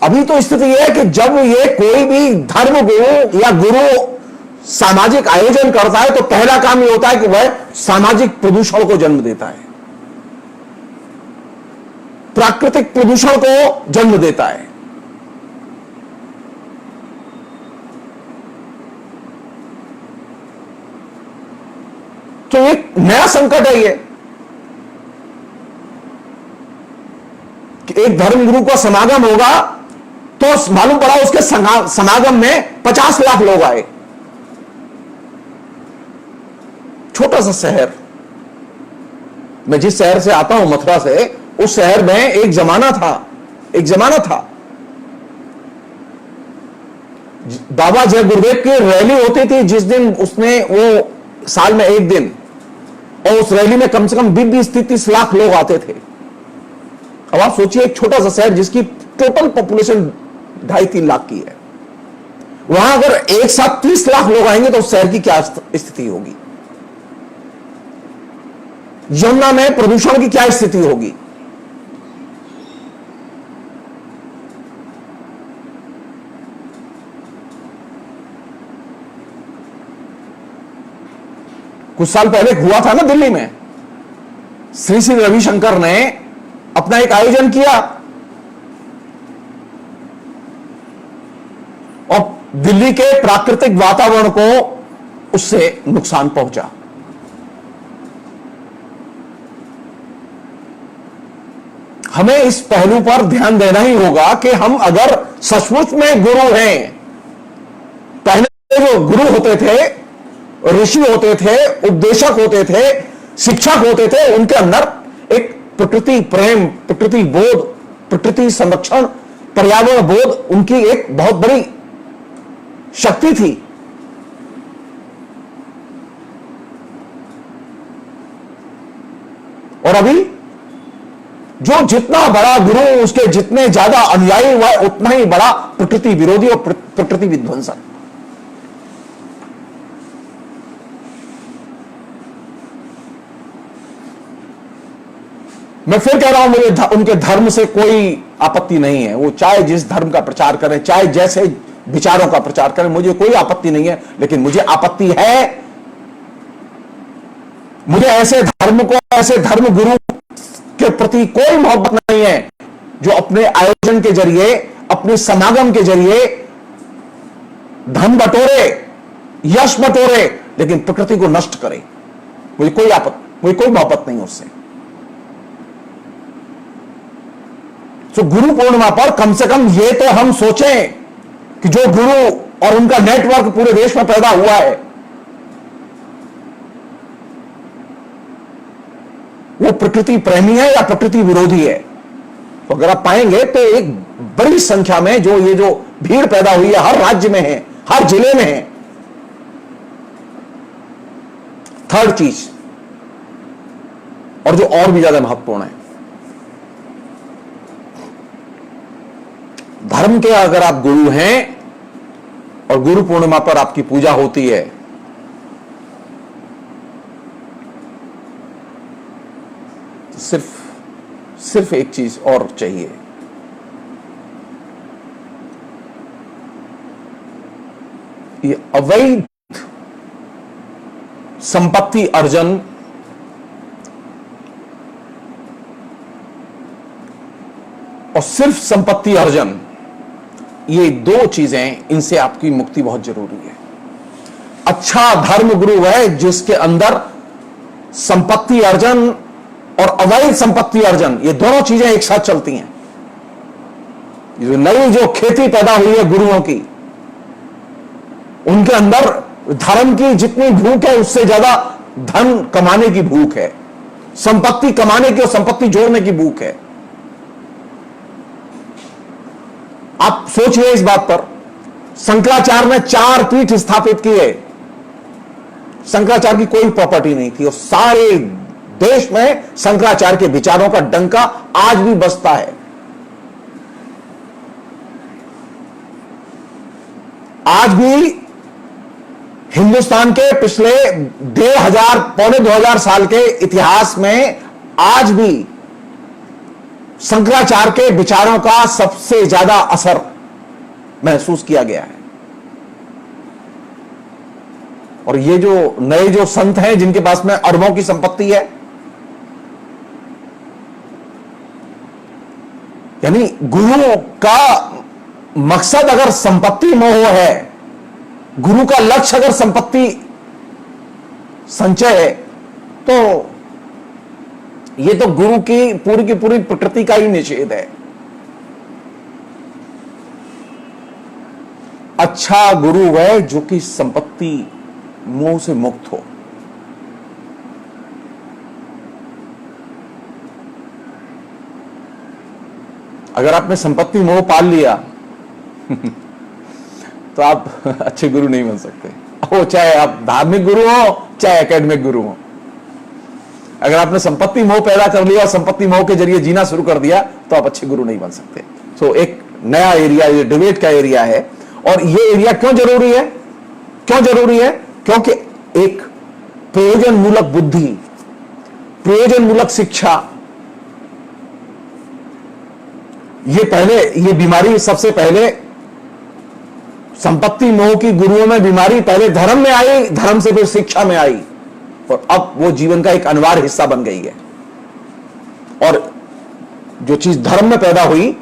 अभी तो स्थिति यह है कि जब ये कोई भी धर्म गुरु या गुरु सामाजिक आयोजन करता है तो पहला काम यह होता है कि वह सामाजिक प्रदूषण को जन्म देता है, प्राकृतिक प्रदूषण को जन्म देता है। तो एक नया संकट है ये कि एक धर्मगुरु का समागम होगा तो मालूम पड़ा उसके समागम में 50 लाख लोग आए। छोटा सा शहर, मैं जिस शहर से आता हूं मथुरा से, उस शहर में एक जमाना था बाबा जय गुरुदेव की रैली होती थी जिस दिन उसने वो साल में एक दिन, और उस रैली में कम से कम 20-30 लाख लोग आते थे। अब आप सोचिए एक छोटा सा शहर जिसकी टोटल पॉपुलेशन 2.5-3 लाख की है, वहां अगर एक साथ 30 लाख लोग आएंगे तो उस शहर की क्या स्थिति होगी? यमुना में प्रदूषण की क्या स्थिति होगी? कुछ साल पहले हुआ था ना दिल्ली में, श्री श्री रविशंकर ने अपना एक आयोजन किया और दिल्ली के प्राकृतिक वातावरण को उससे नुकसान पहुंचा। हमें इस पहलू पर ध्यान देना ही होगा कि हम अगर सचमुच में गुरु हैं, पहले जो गुरु होते थे, ऋषि होते थे, उपदेशक होते थे, शिक्षक होते थे, उनके अंदर एक प्रकृति प्रेम, प्रकृति बोध, प्रकृति संरक्षण, पर्यावरण बोध, उनकी एक बहुत बड़ी शक्ति थी। और अभी जो जितना बड़ा गुरु, उसके जितने ज्यादा अनुयायी, वह उतना ही बड़ा प्रकृति विरोधी और प्रकृति विध्वंसक। मैं फिर कह रहा हूं, मुझे उनके धर्म से कोई आपत्ति नहीं है, वो चाहे जिस धर्म का प्रचार करें, चाहे जैसे विचारों का प्रचार करें, मुझे कोई आपत्ति नहीं है। लेकिन मुझे आपत्ति है, मुझे ऐसे धर्म को, ऐसे धर्म गुरु के प्रति कोई मोहब्बत नहीं है जो अपने आयोजन के जरिए, अपने समागम के जरिए धन बटोरे, यश बटोरे, लेकिन प्रकृति को नष्ट करे। मुझे कोई मोहब्बत नहीं उससे। तो गुरु पूर्णिमा पर कम से कम ये तो हम सोचें कि जो गुरु और उनका नेटवर्क पूरे देश में पैदा हुआ है, वो प्रकृति प्रेमी है या प्रकृति विरोधी है। तो अगर आप पाएंगे तो एक बड़ी संख्या में जो ये जो भीड़ पैदा हुई है, हर राज्य में है, हर जिले में है। थर्ड चीज, और जो और भी ज्यादा महत्वपूर्ण है, धर्म के अगर आप गुरु हैं और गुरु पूर्णिमा पर आपकी पूजा होती है, तो सिर्फ एक चीज और चाहिए, ये अवैध संपत्ति अर्जन और सिर्फ संपत्ति अर्जन, ये दो चीजें, इनसे आपकी मुक्ति बहुत जरूरी है। अच्छा धर्म गुरु है जिसके अंदर संपत्ति अर्जन और अवैध संपत्ति अर्जन, ये दोनों चीजें एक साथ चलती हैं। ये नई जो खेती पैदा हुई है गुरुओं की, उनके अंदर धर्म की जितनी भूख है उससे ज्यादा धन कमाने की भूख है, संपत्ति कमाने की और संपत्ति जोड़ने की भूख है। आप सोचिए इस बात पर, शंकराचार्य ने 4 पीठ स्थापित किए, शंकराचार्य की कोई प्रॉपर्टी नहीं थी और सारे देश में शंकराचार्य के विचारों का डंका आज भी बजता है। आज भी हिंदुस्तान के पिछले 1500 पौने 2000 साल के इतिहास में आज भी शंकराचार्य के विचारों का सबसे ज्यादा असर महसूस किया गया है। और ये जो नए जो संत हैं जिनके पास में अरबों की संपत्ति है, यानी गुरु का मकसद अगर संपत्ति मोह है, गुरु का लक्ष्य अगर संपत्ति संचय है, तो ये तो गुरु की पूरी प्रकृति का ही निषेध है। अच्छा गुरु वह जो कि संपत्ति मोह से मुक्त हो। अगर आपने संपत्ति मोह पाल लिया तो आप अच्छे गुरु नहीं बन सकते, वो चाहे आप धार्मिक गुरु हो चाहे एकेडमिक गुरु हो। अगर आपने संपत्ति मोह पैदा कर लिया और संपत्ति मोह के जरिए जीना शुरू कर दिया तो आप अच्छे गुरु नहीं बन सकते। सो एक नया एरिया, ये डिबेट का एरिया है। और ये एरिया क्यों जरूरी है? क्यों जरूरी है? क्योंकि एक प्रयोजन मूलक बुद्धि, प्रयोजन मूलक शिक्षा, ये बीमारी सबसे पहले संपत्ति मोह की गुरुओं में बीमारी पहले धर्म में आई, धर्म से फिर शिक्षा में आई और अब वो जीवन का एक अनिवार्य हिस्सा बन गई है। और जो चीज धर्म में पैदा हुई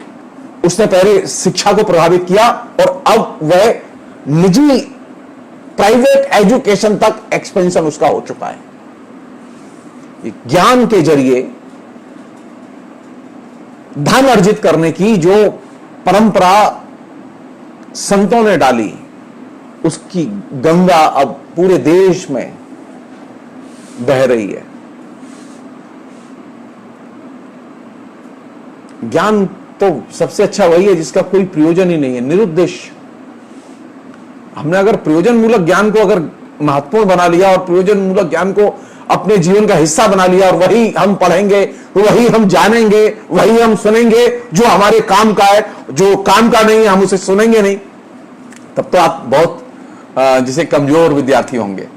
उसने पहले शिक्षा को प्रभावित किया और अब वह निजी प्राइवेट एजुकेशन तक एक्सपेंशन उसका हो चुका है। ज्ञान के जरिए धन अर्जित करने की जो परंपरा संतों ने डाली, उसकी गंगा अब पूरे देश में बह रही है। ज्ञान तो सबसे अच्छा वही है जिसका कोई प्रयोजन ही नहीं है, निरुद्देश्य। हमने अगर प्रयोजन मूलक ज्ञान को अगर महत्वपूर्ण बना लिया और प्रयोजन मूलक ज्ञान को अपने जीवन का हिस्सा बना लिया और वही हम पढ़ेंगे, वही हम जानेंगे, वही हम सुनेंगे जो हमारे काम का है, जो काम का नहीं है हम उसे सुनेंगे नहीं, तब तो आप बहुत जिसे कमजोर विद्यार्थी होंगे।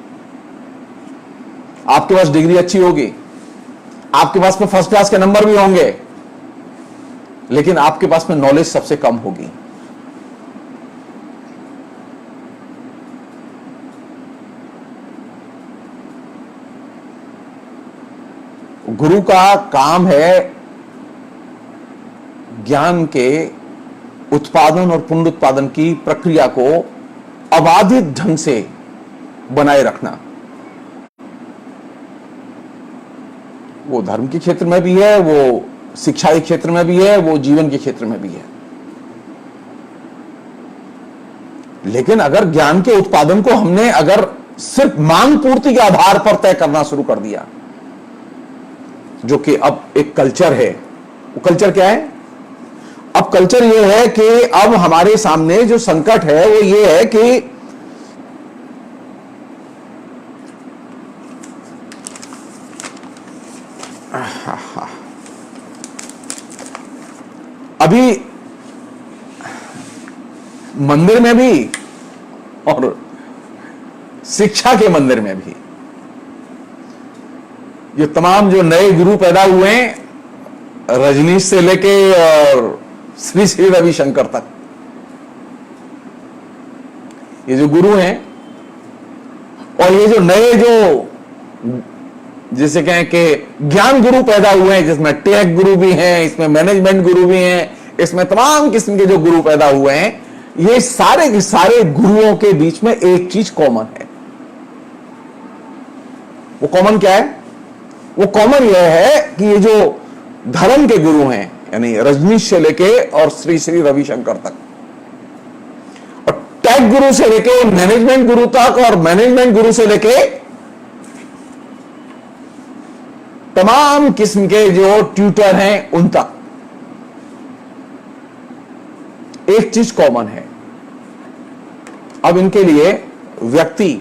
आपके पास डिग्री अच्छी होगी, आपके पास में फर्स्ट क्लास के नंबर भी होंगे, लेकिन आपके पास में नॉलेज सबसे कम होगी। गुरु का काम है ज्ञान के उत्पादन और पुनरुत्पादन की प्रक्रिया को अबाधित ढंग से बनाए रखना। वो धर्म के क्षेत्र में भी है, वो शिक्षा के क्षेत्र में भी है, वो जीवन के क्षेत्र में भी है। लेकिन अगर ज्ञान के उत्पादन को हमने अगर सिर्फ मांग पूर्ति के आधार पर तय करना शुरू कर दिया, जो कि अब एक कल्चर है, वो कल्चर क्या है? अब कल्चर ये है कि अब हमारे सामने जो संकट है वो ये है कि अभी मंदिर में भी और शिक्षा के मंदिर में भी ये तमाम जो नए गुरु पैदा हुए हैं, रजनीश से लेके और श्री श्री रविशंकर तक, ये जो गुरु हैं और ये जो नए जो जिसे कहें कि ज्ञान गुरु पैदा हुए हैं, जिसमें टेक गुरु भी हैं, इसमें मैनेजमेंट गुरु भी हैं, इसमें तमाम किस्म के जो गुरु पैदा हुए हैं, ये सारे के सारे गुरुओं के बीच में एक चीज कॉमन है। वो कॉमन क्या है? वो कॉमन यह है कि ये जो धर्म के गुरु हैं, यानी रजनीश से लेके और श्री श्री रविशंकर तक, और टेक गुरु से लेके मैनेजमेंट गुरु तक, और मैनेजमेंट गुरु से लेके तमाम किस्म के जो ट्यूटर हैं उन तक, एक चीज कॉमन है। अब इनके लिए व्यक्ति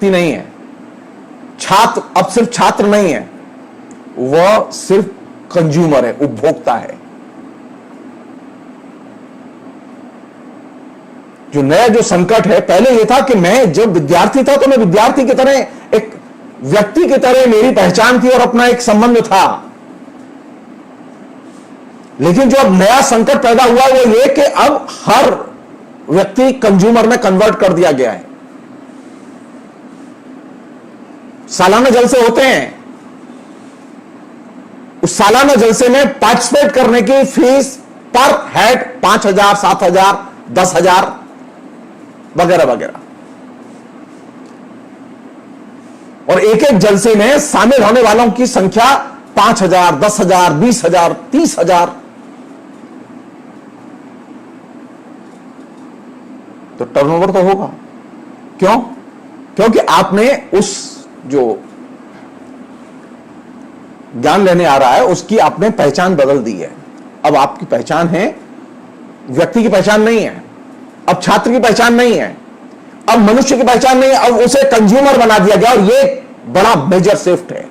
नहीं है, छात्र अब सिर्फ छात्र नहीं है, वह सिर्फ कंज्यूमर है, उपभोक्ता है। जो नया जो संकट है, पहले यह था कि मैं जब विद्यार्थी था तो मैं विद्यार्थी की तरह, एक व्यक्ति की तरह मेरी पहचान थी और अपना एक संबंध था। लेकिन जो अब नया संकट पैदा हुआ वो ये कि अब हर व्यक्ति कंज्यूमर में कन्वर्ट कर दिया गया है। सालाना जलसे होते हैं, उस सालाना जलसे में पार्टिसिपेट करने की फीस पर हेड 5,000, 7,000, 10,000 वगैरह वगैरह, और एक एक जलसे में शामिल होने वालों की संख्या 5,000, 10,000, 20,000, 30,000। तो टर्नओवर तो होगा। क्यों? क्योंकि आपने उस जो ज्ञान लेने आ रहा है उसकी आपने पहचान बदल दी है। अब आपकी पहचान है, व्यक्ति की पहचान नहीं है, अब छात्र की पहचान नहीं है, अब मनुष्य की पहचान नहीं है, अब उसे कंज्यूमर बना दिया गया। और ये बड़ा मेजर शिफ्ट है,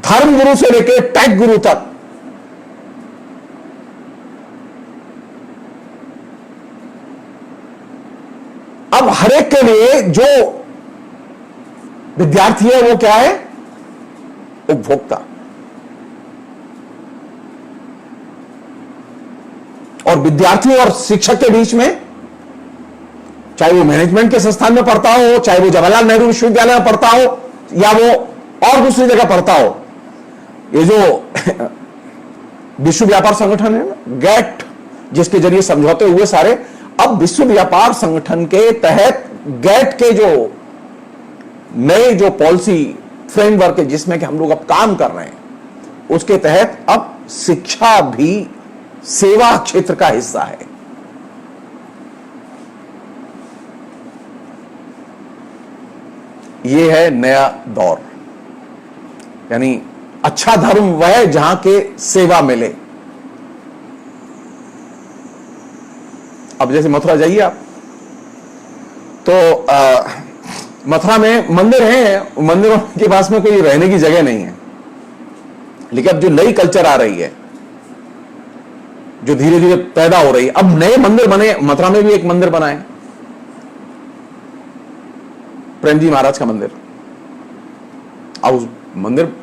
धर्म गुरु से लेकर टेक गुरु तक। अब हर एक के लिए जो विद्यार्थी है वो क्या है? उपभोक्ता। और विद्यार्थी और शिक्षक के बीच में, चाहे वो मैनेजमेंट के संस्थान में पढ़ता हो, चाहे वो जवाहरलाल नेहरू विश्वविद्यालय में पढ़ता हो, या वो और दूसरी जगह पढ़ता हो, ये जो विश्व व्यापार संगठन है ना, गैट, जिसके जरिए समझौते हुए सारे, अब विश्व व्यापार संगठन के तहत गैट के जो नए जो पॉलिसी फ्रेमवर्क है जिसमें कि हम लोग अब काम कर रहे हैं, उसके तहत अब शिक्षा भी सेवा क्षेत्र का हिस्सा है। यह है नया दौर, यानी अच्छा धर्म वह है जहां के सेवा मिले। अब जैसे मथुरा जाइए आप, तो मथुरा में मंदिर हैं, मंदिरों के पास में कोई रहने की जगह नहीं है। लेकिन अब जो नई कल्चर आ रही है, जो धीरे धीरे पैदा हो रही है, अब नए मंदिर बने। मथुरा में भी एक मंदिर बना है, प्रेम जी महाराज का मंदिर। अब उस मंदिर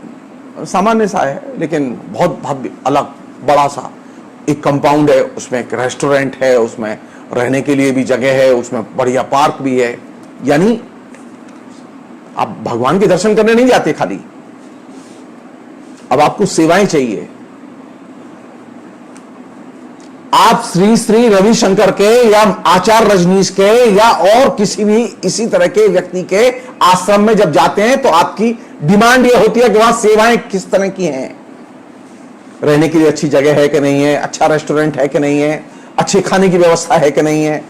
सामान्य सा है, लेकिन बहुत भव्य, अलग, बड़ा सा एक कंपाउंड है, उसमें एक रेस्टोरेंट है, उसमें रहने के लिए भी जगह है, उसमें बढ़िया पार्क भी है। यानी आप भगवान के दर्शन करने नहीं जाते खाली, अब आपको सेवाएं चाहिए। आप श्री श्री रविशंकर के या आचार्य रजनीश के या और किसी भी इसी तरह के व्यक्ति के आश्रम में जब जाते हैं तो आपकी डिमांड यह होती है कि वहां सेवाएं किस तरह की हैं, रहने के लिए अच्छी जगह है कि नहीं है, अच्छा रेस्टोरेंट है कि नहीं है, अच्छे खाने की व्यवस्था है कि नहीं है।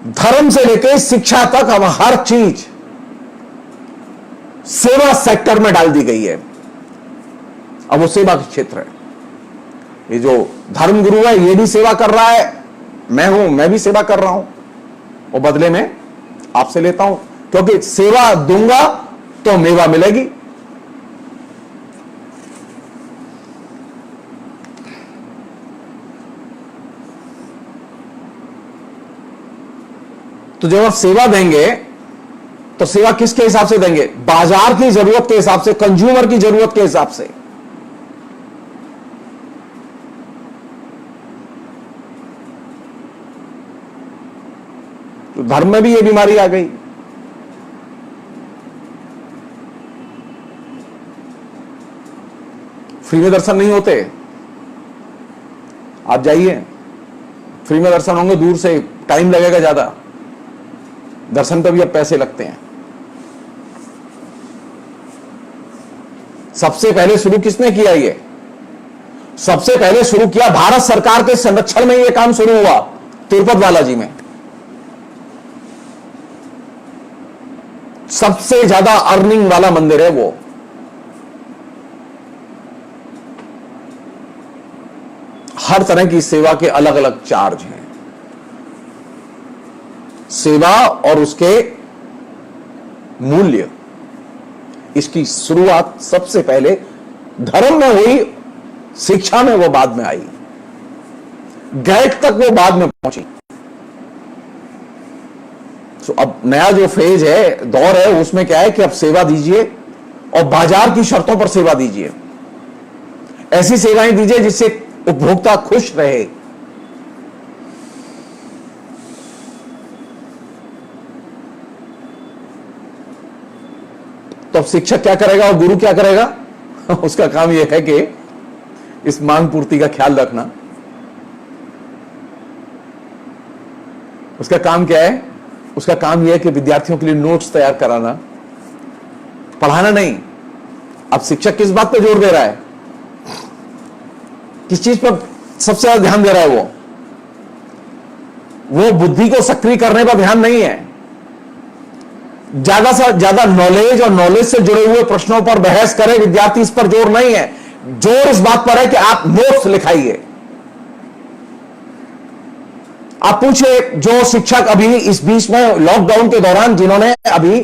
धर्म से लेकर शिक्षा तक अब हर चीज सेवा सेक्टर में डाल दी गई है। अब वो सेवा का क्षेत्र है। ये जो धर्म गुरु है ये भी सेवा कर रहा है, मैं भी सेवा कर रहा हूं, और बदले में आपसे लेता हूं, क्योंकि सेवा दूंगा तो मेवा मिलेगी। तो जब आप सेवा देंगे तो सेवा किसके हिसाब से देंगे? बाजार की जरूरत के हिसाब से, कंज्यूमर की जरूरत के हिसाब से। तो धर्म में भी ये बीमारी आ गई। फ्री में दर्शन नहीं होते। आप जाइए, फ्री में दर्शन होंगे, दूर से टाइम लगेगा ज्यादा, दर्शन पे भी अब पैसे लगते हैं। सबसे पहले शुरू किसने किया? ये सबसे पहले शुरू किया भारत सरकार के संरक्षण में। ये काम शुरू हुआ तिरुपति बालाजी में। सबसे ज्यादा अर्निंग वाला मंदिर है वो। हर तरह की सेवा के अलग अलग चार्ज हैं। सेवा और उसके मूल्य, इसकी शुरुआत सबसे पहले धर्म में हुई, शिक्षा में वो बाद में आई, गैट तक वो बाद में पहुंची। तो अब नया जो फेज है, दौर है, उसमें क्या है कि अब सेवा दीजिए और बाजार की शर्तों पर सेवा दीजिए। ऐसी सेवाएं दीजिए जिससे उपभोक्ता खुश रहे। तो अब शिक्षक क्या करेगा और गुरु क्या करेगा? उसका काम यह है कि इस मांग पूर्ति का ख्याल रखना। उसका काम क्या है? उसका काम यह है कि विद्यार्थियों के लिए नोट्स तैयार कराना, पढ़ाना नहीं। अब शिक्षक किस बात पर जोर दे रहा है? किस चीज पर सबसे ज्यादा ध्यान दे रहा है? वो बुद्धि को सक्रिय करने पर ध्यान नहीं है। ज्यादा से ज्यादा नॉलेज और नॉलेज से जुड़े हुए प्रश्नों पर बहस करे विद्यार्थी, इस पर जोर नहीं है। जोर इस बात पर है कि आप नोट्स लिखाइए। आप पूछिए जो शिक्षक अभी इस बीच में लॉकडाउन के दौरान जिन्होंने अभी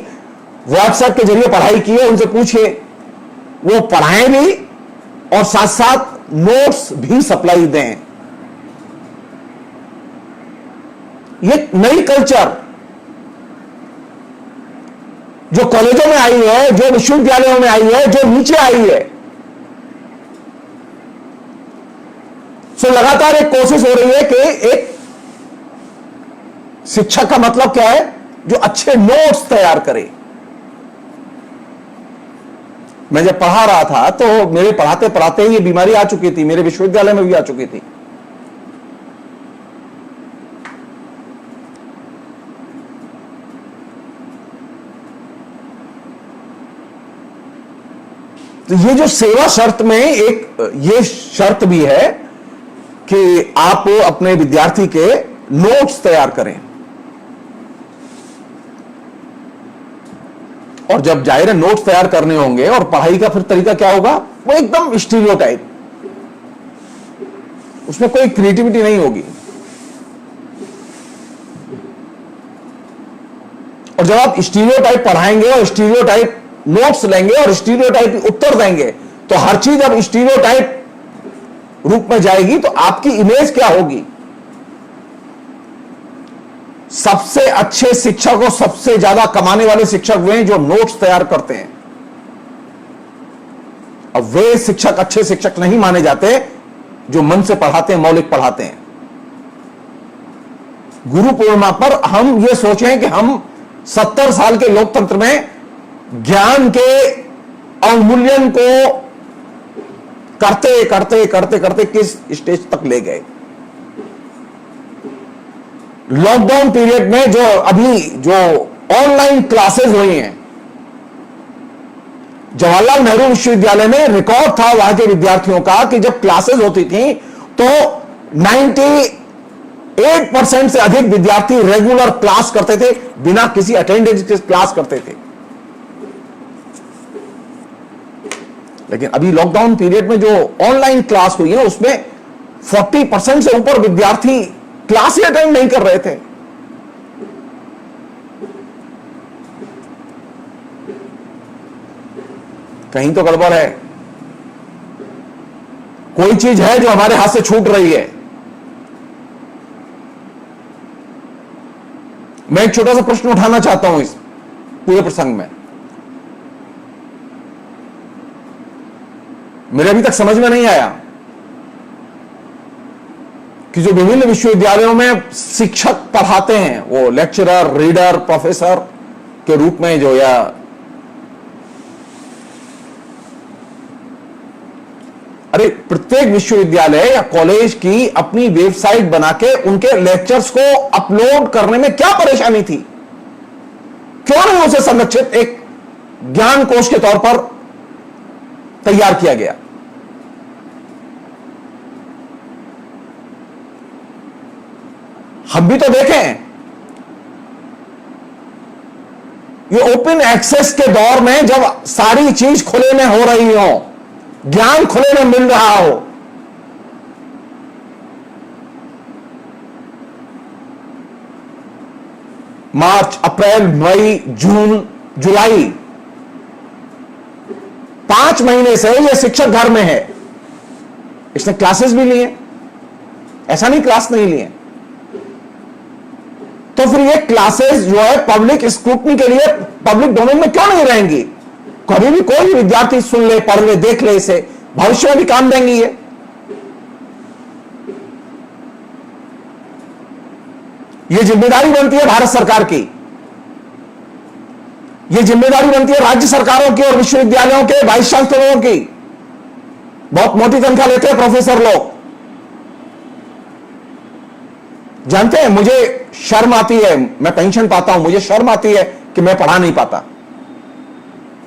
व्हाट्सएप के जरिए पढ़ाई की है, उनसे पूछिए, वो पढ़ाएं भी और साथ साथ नोट्स भी सप्लाई दें। ये नई कल्चर जो कॉलेजों में आई है, जो विश्वविद्यालयों में आई है, जो नीचे आई है, सो लगातार एक कोशिश हो रही है कि एक शिक्षक का मतलब क्या है? जो अच्छे नोट्स तैयार करे। मैं जब पढ़ा रहा था तो मेरे पढ़ाते पढ़ाते ही ये बीमारी आ चुकी थी, मेरे विश्वविद्यालय में भी आ चुकी थी। तो ये जो सेवा शर्त में एक ये शर्त भी है कि आप अपने विद्यार्थी के नोट्स तैयार करें। और जब जाहिर है नोट्स तैयार करने होंगे और पढ़ाई का फिर तरीका क्या होगा? वो एकदम स्टीरियोटाइप, उसमें कोई क्रिएटिविटी नहीं होगी। और जब आप स्टीरियोटाइप पढ़ाएंगे और स्टीरियोटाइप नोट्स लेंगे और स्टीरियोटाइप उत्तर देंगे, तो हर चीज अब स्टीरियोटाइप रूप में जाएगी, तो आपकी इमेज क्या होगी? सबसे अच्छे शिक्षक और सबसे ज्यादा कमाने वाले शिक्षक वे हैं जो नोट्स तैयार करते हैं। अब वे शिक्षक अच्छे शिक्षक नहीं माने जाते जो मन से पढ़ाते हैं, मौलिक पढ़ाते हैं। गुरु पूर्णिमा पर हम ये सोचें कि हम 70 साल के लोकतंत्र में ज्ञान के अवमूल्यन को करते करते करते करते किस स्टेज तक ले गए। लॉकडाउन पीरियड में जो अभी जो ऑनलाइन क्लासेस हुई हैं, जवाहरलाल नेहरू विश्वविद्यालय में रिकॉर्ड था वहां के विद्यार्थियों का कि जब क्लासेस होती थी तो 98% से अधिक विद्यार्थी रेगुलर क्लास करते थे, बिना किसी अटेंडेंस के क्लास करते थे। लेकिन अभी लॉकडाउन पीरियड में जो ऑनलाइन क्लास हुई है उसमें 40% से ऊपर विद्यार्थी क्लास ही अटेंड नहीं कर रहे थे। कहीं तो गड़बड़ है, कोई चीज है जो हमारे हाथ से छूट रही है। मैं एक छोटा सा प्रश्न उठाना चाहता हूं इस पूरे प्रसंग में। मेरे अभी तक समझ में नहीं आया कि जो विभिन्न विश्वविद्यालयों में शिक्षक पढ़ाते हैं, वो लेक्चरर, रीडर, प्रोफेसर के रूप में जो, या अरे प्रत्येक विश्वविद्यालय या कॉलेज की अपनी वेबसाइट बना के उनके लेक्चर्स को अपलोड करने में क्या परेशानी थी? क्यों नहीं उसे संरक्षित एक ज्ञान कोश के तौर पर तैयार किया गया? हम भी तो देखें, ये ओपन एक्सेस के दौर में जब सारी चीज खुले में हो रही हो, ज्ञान खुले में मिल रहा हो, मार्च, अप्रैल, मई, जून, जुलाई, 5 महीने से यह शिक्षक घर में है। इसने क्लासेस भी लिए, ऐसा नहीं क्लास नहीं लिए। तो फिर ये क्लासेस जो है पब्लिक स्क्रूटनी के लिए पब्लिक डोमेन में क्यों नहीं रहेंगी? कभी भी कोई विद्यार्थी सुन ले, पढ़ ले, देख ले, इसे भविष्य में भी काम देंगी। ये जिम्मेदारी बनती है भारत सरकार की, ये जिम्मेदारी बनती है राज्य सरकारों की और विश्वविद्यालयों के वाइस चांसलरों की। बहुत मोटी तनख्वाह लेते हैं प्रोफेसर लोग। जानते हैं, मुझे शर्म आती है, मैं पेंशन पाता हूं, मुझे शर्म आती है कि मैं पढ़ा नहीं पाता।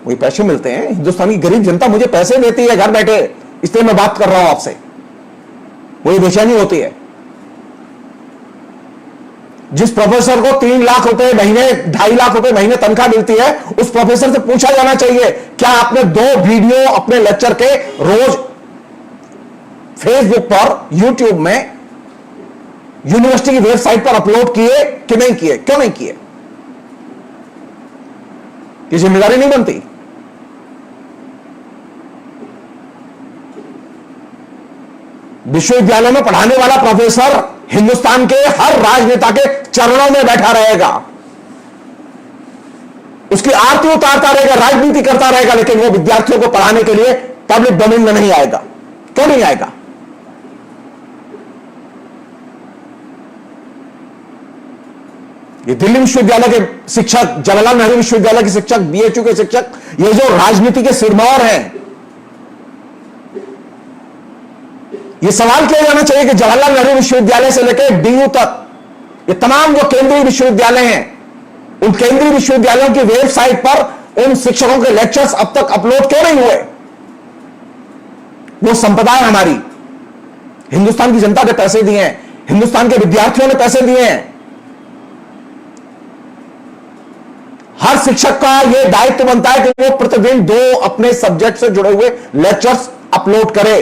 वही पैसे मिलते हैं, हिंदुस्तान की गरीब जनता मुझे पैसे देती है घर बैठे, इसलिए मैं बात कर रहा हूं आपसे। वही बेचैनी होती है। जिस प्रोफेसर को 3 लाख रुपए महीने, 2.5 लाख रुपए महीने तनख्वाह मिलती है, उस प्रोफेसर से पूछा जाना चाहिए, क्या आपने 2 वीडियो अपने लेक्चर के रोज फेसबुक पर, यूट्यूब में, यूनिवर्सिटी की वेबसाइट पर अपलोड किए कि नहीं किए? क्यों नहीं किए? ये जिम्मेदारी नहीं बनती? विश्वविद्यालय में पढ़ाने वाला प्रोफेसर हिंदुस्तान के हर राजनेता के चरणों में बैठा रहेगा, उसकी आरती उतारता रहेगा, राजनीति करता रहेगा, लेकिन वो विद्यार्थियों को पढ़ाने के लिए पब्लिक डोमेन में नहीं आएगा। क्यों नहीं आएगा? ये दिल्ली विश्वविद्यालय के शिक्षक, जवाहरलाल नेहरू विश्वविद्यालय के शिक्षक, बीएचयू के शिक्षक, ये जो राजनीति के सिरमौर हैं, ये सवाल किया जाना चाहिए कि जवाहरलाल नेहरू विश्वविद्यालय से लेकर डीयू तक ये तमाम जो केंद्रीय विश्वविद्यालय हैं, उन केंद्रीय विश्वविद्यालयों की वेबसाइट पर उन शिक्षकों के लेक्चर्स अब तक अपलोड क्यों नहीं हुए? वो संपदा है हमारी, हिंदुस्तान की जनता ने पैसे दिए हैं, हिंदुस्तान के विद्यार्थियों ने पैसे दिए हैं। हर शिक्षक का यह दायित्व बनता है कि वो प्रतिदिन 2 अपने सब्जेक्ट से जुड़े हुए लेक्चर्स अपलोड करे।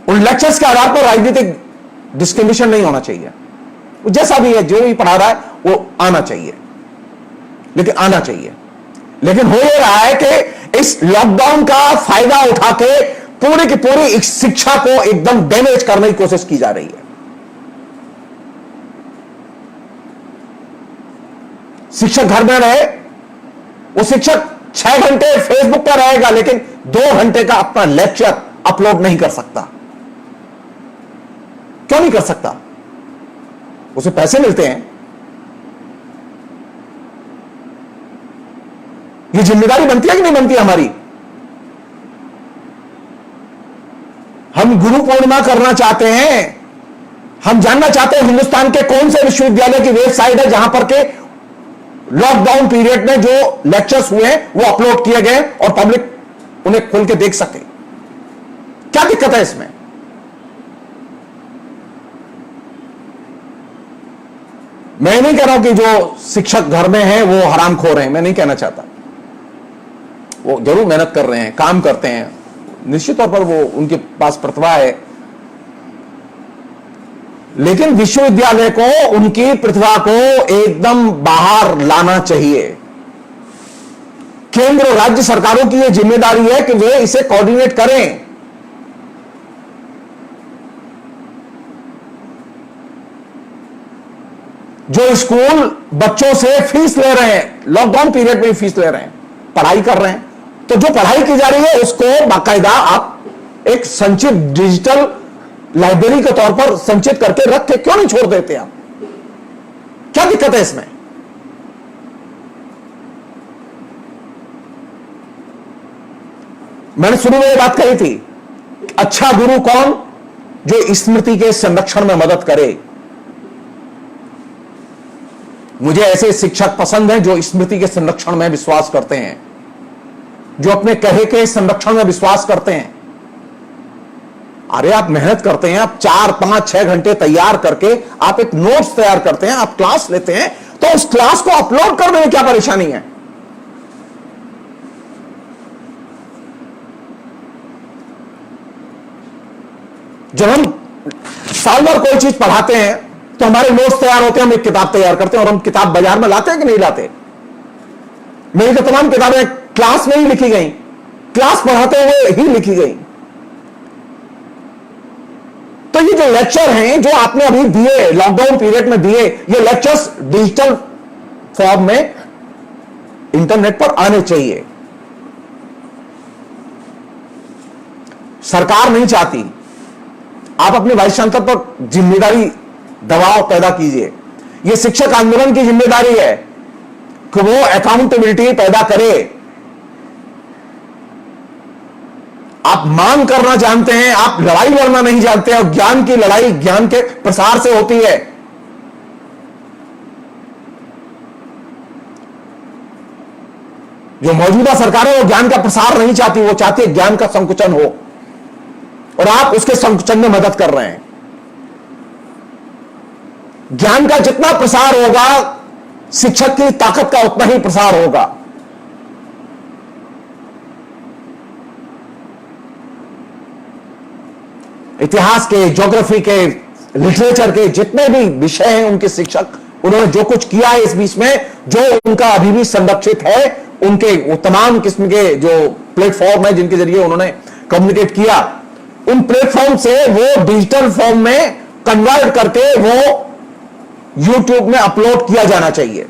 उन लेक्चर्स के आधार पर राजनीतिक डिस्क्रिमिनेशन नहीं होना चाहिए। वो जैसा भी है, जो भी पढ़ा रहा है वो आना चाहिए, लेकिन आना चाहिए। लेकिन हो ये रहा है कि इस लॉकडाउन का फायदा उठा के पूरी की पूरी शिक्षा को एकदम डैमेज करने की कोशिश की जा रही है। शिक्षक घर में रहे, वो शिक्षक 6 घंटे फेसबुक पर रहेगा, लेकिन 2 घंटे का अपना लेक्चर अपलोड नहीं कर सकता। क्यों नहीं कर सकता? उसे पैसे मिलते हैं। ये जिम्मेदारी बनती है कि नहीं बनती हमारी? हम गुरु पूर्णिमा करना चाहते हैं, हम जानना चाहते हैं हिंदुस्तान के कौन से विश्वविद्यालय की वेबसाइट है जहां पर के लॉकडाउन पीरियड में जो लेक्चर्स हुए हैं वो अपलोड किए गए और पब्लिक उन्हें खोल के देख सके। क्या दिक्कत है इसमें? मैं नहीं कह रहा हूं कि जो शिक्षक घर में हैं वो हरामखोर हैं, मैं नहीं कहना चाहता। वो जरूर मेहनत कर रहे हैं, काम करते हैं, निश्चित तौर पर वो उनके पास प्रतिभा है, लेकिन विश्वविद्यालय को उनकी प्रतिभा को एकदम बाहर लाना चाहिए। केंद्र और राज्य सरकारों की यह जिम्मेदारी है कि वे इसे कोऑर्डिनेट करें। जो स्कूल बच्चों से फीस ले रहे हैं, लॉकडाउन पीरियड में फीस ले रहे हैं, पढ़ाई कर रहे हैं, तो जो पढ़ाई की जा रही है उसको बाकायदा आप एक संचित डिजिटल लाइब्रेरी के तौर पर संचित करके रख के क्यों नहीं छोड़ देते आप? क्या दिक्कत है इसमें? मैंने शुरू में ये बात कही थी, अच्छा गुरु कौन? जो स्मृति के संरक्षण में मदद करे। मुझे ऐसे शिक्षक पसंद हैं जो स्मृति के संरक्षण में विश्वास करते हैं, जो अपने कहे के संरक्षण में विश्वास करते हैं। अरे आप मेहनत करते हैं, आप 4, 5, 6 घंटे तैयार करके आप एक नोट्स तैयार करते हैं, आप क्लास लेते हैं, तो उस क्लास को अपलोड करने में क्या परेशानी है? जब हम साल भर कोई चीज पढ़ाते हैं तो हमारे नोट्स तैयार होते हैं, हम एक किताब तैयार करते हैं और हम किताब बाजार में लाते हैं कि नहीं लाते? मेरी तो तमाम किताबें क्लास में ही लिखी गई, क्लास पढ़ाते हुए ही लिखी गई। तो ये जो लेक्चर हैं जो आपने अभी दिए, लॉकडाउन पीरियड में दिए, ये लेक्चर्स डिजिटल फॉर्म में इंटरनेट पर आने चाहिए। सरकार नहीं चाहती, आप अपने वाइस चांसलर पर जिम्मेदारी दबाव पैदा कीजिए। यह शिक्षक आंदोलन की जिम्मेदारी है कि वो अकाउंटेबिलिटी पैदा करे। आप मांग करना जानते हैं, आप लड़ाई लड़ना नहीं जानते, और ज्ञान की लड़ाई ज्ञान के प्रसार से होती है। जो मौजूदा सरकार है वो ज्ञान का प्रसार नहीं चाहती, वो चाहती है ज्ञान का संकुचन हो, और आप उसके संकुचन में मदद कर रहे हैं। ज्ञान का जितना प्रसार होगा, शिक्षक की ताकत का उतना ही प्रसार होगा। इतिहास के, ज्योग्राफी के, लिटरेचर के जितने भी विषय हैं, उनके शिक्षक, उन्होंने जो कुछ किया है इस बीच में, जो उनका अभी भी संरक्षित है, उनके वो तमाम किस्म के जो प्लेटफॉर्म है जिनके जरिए उन्होंने कम्युनिकेट किया, उन प्लेटफॉर्म से वो डिजिटल फॉर्म में कन्वर्ट करके वो यूट्यूब में अपलोड किया जाना चाहिए।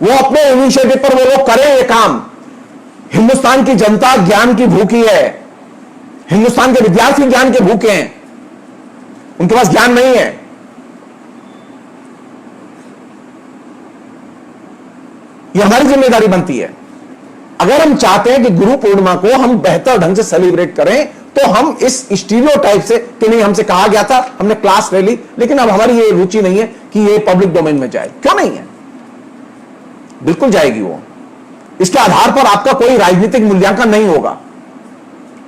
वो अपने इनिशिएटिव पर वो लोग करें ये काम। हिंदुस्तान की जनता ज्ञान की भूखी है, हिंदुस्तान के विद्यार्थी ज्ञान के भूखे हैं, उनके पास ज्ञान नहीं है। ये हमारी जिम्मेदारी बनती है। अगर हम चाहते हैं कि गुरु पूर्णिमा को हम बेहतर ढंग से सेलिब्रेट करें, तो हम इस स्टीरियोटाइप से कि नहीं, हमसे कहा गया था, हमने क्लास ले ली, लेकिन अब हमारी ये रुचि नहीं है कि ये पब्लिक डोमेन में जाए। क्यों नहीं है? बिल्कुल जाएगी वो। इसके आधार पर आपका कोई राजनीतिक मूल्यांकन नहीं होगा,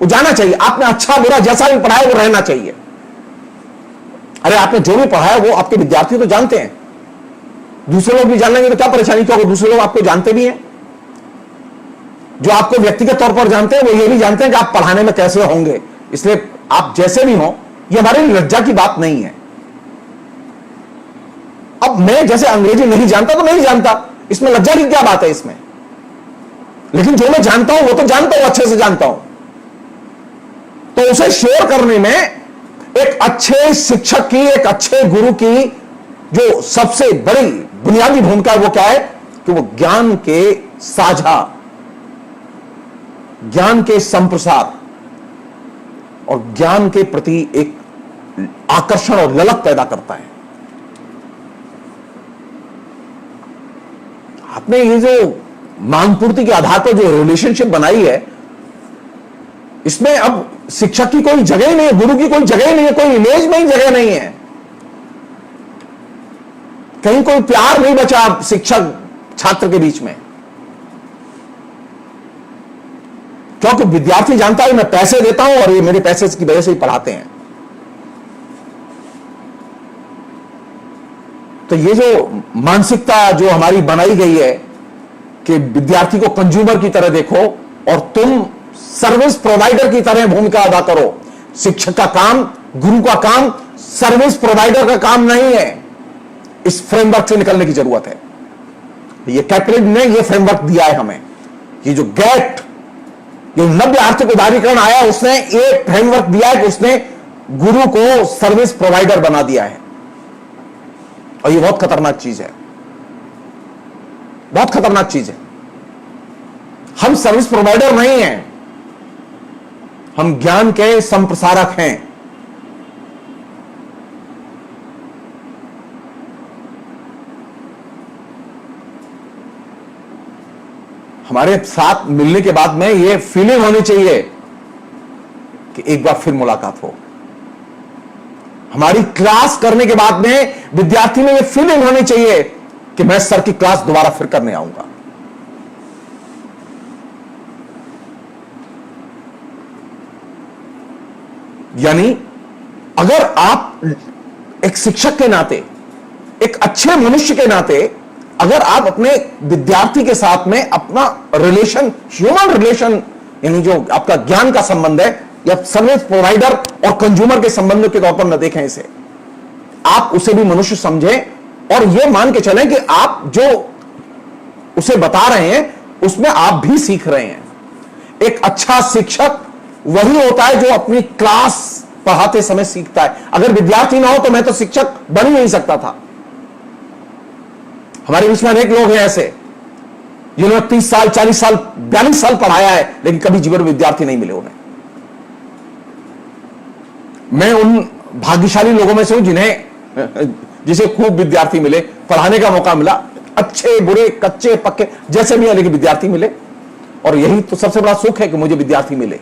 वो जाना चाहिए। आपने अच्छा बुरा जैसा भी पढ़ाया वो रहना चाहिए। अरे आपने जो भी पढ़ाया वो आपके विद्यार्थी तो जानते हैं, दूसरे लोग भी जान लेंगे तो क्या परेशानी? क्योंकि दूसरे लोग आपको जानते भी हैं, जो आपको व्यक्तिगत तौर पर जानते हैं वो ये भी जानते हैं कि आप पढ़ाने में कैसे होंगे। इसलिए आप जैसे भी हो, ये हमारे लिए लज्जा की बात नहीं है। अब मैं जैसे अंग्रेजी नहीं जानता तो नहीं जानता, इसमें लज्जा की क्या बात है इसमें? लेकिन जो मैं जानता हूं वो तो जानता हूं, अच्छे से जानता हूं, तो उसे शेयर करने में एक अच्छे शिक्षक की, एक अच्छे गुरु की जो सबसे बड़ी बुनियादी भूमिका है वो क्या है कि वो ज्ञान के साझा, ज्ञान के संप्रसार और ज्ञान के प्रति एक आकर्षण और ललक पैदा करता है। आपने ये जो मांग पूर्ति के आधार पर जो रिलेशनशिप बनाई है, इसमें अब शिक्षक की कोई जगह ही नहीं है, गुरु की कोई जगह ही नहीं है, कोई इमेज में ही जगह नहीं है, कहीं कोई प्यार नहीं बचा शिक्षक छात्र के बीच में। क्योंकि विद्यार्थी जानता है मैं पैसे देता हूं और ये मेरे पैसे की वजह से ही पढ़ाते हैं। तो ये जो मानसिकता जो हमारी बनाई गई है कि विद्यार्थी को कंज्यूमर की तरह देखो और तुम सर्विस प्रोवाइडर की तरह भूमिका अदा करो। शिक्षक का काम, गुरु का काम सर्विस प्रोवाइडर का काम नहीं है। इस फ्रेमवर्क से निकलने की जरूरत है। ये कैपिटल ने ये फ्रेमवर्क दिया है हमें, ये जो गेट, जो नव्य आर्थिक उदारीकरण आया, उसने एक फ्रेमवर्क दिया है कि उसने गुरु को सर्विस प्रोवाइडर बना दिया है। और ये बहुत खतरनाक चीज है, बहुत खतरनाक चीज है। हम सर्विस प्रोवाइडर नहीं हैं, हम ज्ञान के संप्रसारक हैं। हमारे साथ मिलने के बाद में यह फीलिंग होनी चाहिए कि एक बार फिर मुलाकात हो। हमारी क्लास करने के बाद में विद्यार्थी में यह फीलिंग होनी चाहिए कि मैं सर की क्लास दोबारा फिर करने आऊंगा। यानी अगर आप एक शिक्षक के नाते, एक अच्छे मनुष्य के नाते, अगर आप अपने विद्यार्थी के साथ में अपना रिलेशन, ह्यूमन रिलेशन, यानी जो आपका ज्ञान का संबंध है, या सर्विस प्रोवाइडर और कंज्यूमर के संबंध के तौर पर न देखें इसे, आप उसे भी मनुष्य समझें और यह मान के चलें कि आप जो उसे बता रहे हैं उसमें आप भी सीख रहे हैं। एक अच्छा शिक्षक वही होता है जो अपनी क्लास पढ़ाते समय सीखता है। अगर विद्यार्थी ना हो तो मैं तो शिक्षक बन ही नहीं सकता था। हमारे बीच में अनेक लोग हैं ऐसे जिन्होंने 30 साल, 40 साल, 42 साल पढ़ाया है, लेकिन कभी जीवन में विद्यार्थी नहीं मिले उन्हें। मैं उन भाग्यशाली लोगों में से हूं जिसे खूब विद्यार्थी मिले, पढ़ाने का मौका मिला, अच्छे बुरे, कच्चे पक्के जैसे भी है, लेकिन विद्यार्थी मिले। और यही तो सबसे बड़ा सुख है कि मुझे विद्यार्थी मिले।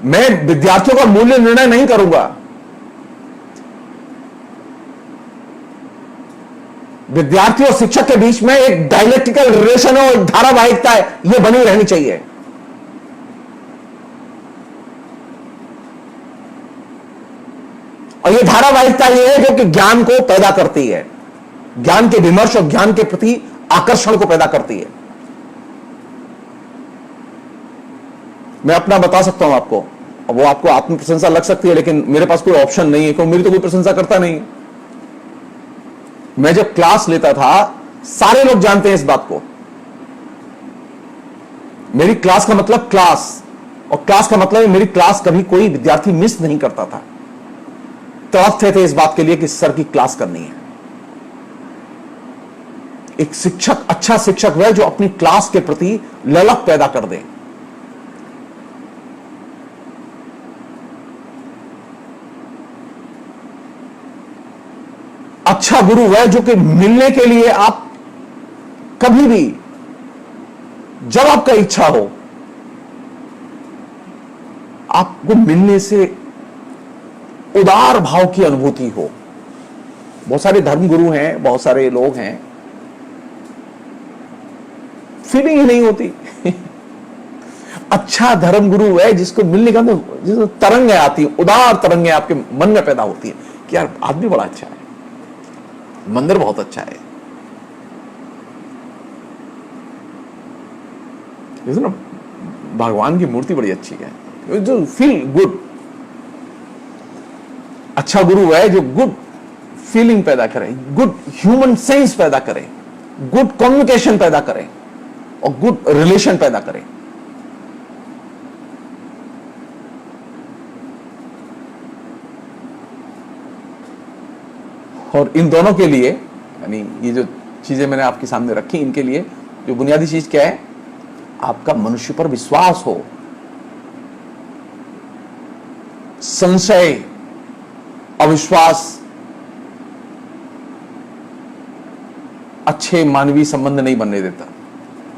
मैं विद्यार्थियों का मूल्य निर्णय नहीं करूंगा। विद्यार्थी और शिक्षक के बीच में एक डायलेक्टिकल रिलेशन है, एक धारावाहिकता है, यह बनी रहनी चाहिए। और यह धारावाहिकता यह है जो कि ज्ञान को पैदा करती है, ज्ञान के विमर्श और ज्ञान के प्रति आकर्षण को पैदा करती है। मैं अपना बता सकता हूं आपको, वो आपको आत्म प्रशंसा लग सकती है, लेकिन मेरे पास कोई ऑप्शन नहीं है, क्योंकि मेरी तो कोई प्रशंसा करता नहीं। मैं जब क्लास लेता था, सारे लोग जानते हैं इस बात को, मेरी क्लास का मतलब क्लास, और क्लास का मतलब मेरी क्लास कभी कोई विद्यार्थी मिस नहीं करता था। तड़पते थे इस बात के लिए कि सर की क्लास करनी है। एक शिक्षक, अच्छा शिक्षक वह जो अपनी क्लास के प्रति ललक पैदा कर दे। अच्छा गुरु वह जो कि मिलने के लिए आप कभी भी, जब आपका इच्छा हो, आपको मिलने से उदार भाव की अनुभूति हो। बहुत सारे धर्म गुरु हैं, बहुत सारे लोग हैं, फीलिंग ही नहीं होती। अच्छा धर्म गुरु है जिसको मिलने का, जिसको तरंगें आती है, उदार तरंगें आपके मन में पैदा होती है कि यार आदमी बड़ा अच्छा है, मंदिर बहुत अच्छा है, ना भगवान की मूर्ति बड़ी अच्छी है, जो फील गुड। अच्छा गुरु है जो गुड फीलिंग पैदा करे, गुड ह्यूमन सेंस पैदा करे, गुड कम्युनिकेशन पैदा करे और गुड रिलेशन पैदा करे। और इन दोनों के लिए, यानी ये जो चीजें मैंने आपके सामने रखी, इनके लिए जो बुनियादी चीज क्या है, आपका मनुष्य पर विश्वास हो, संशय, अविश्वास अच्छे मानवीय संबंध नहीं बनने देता,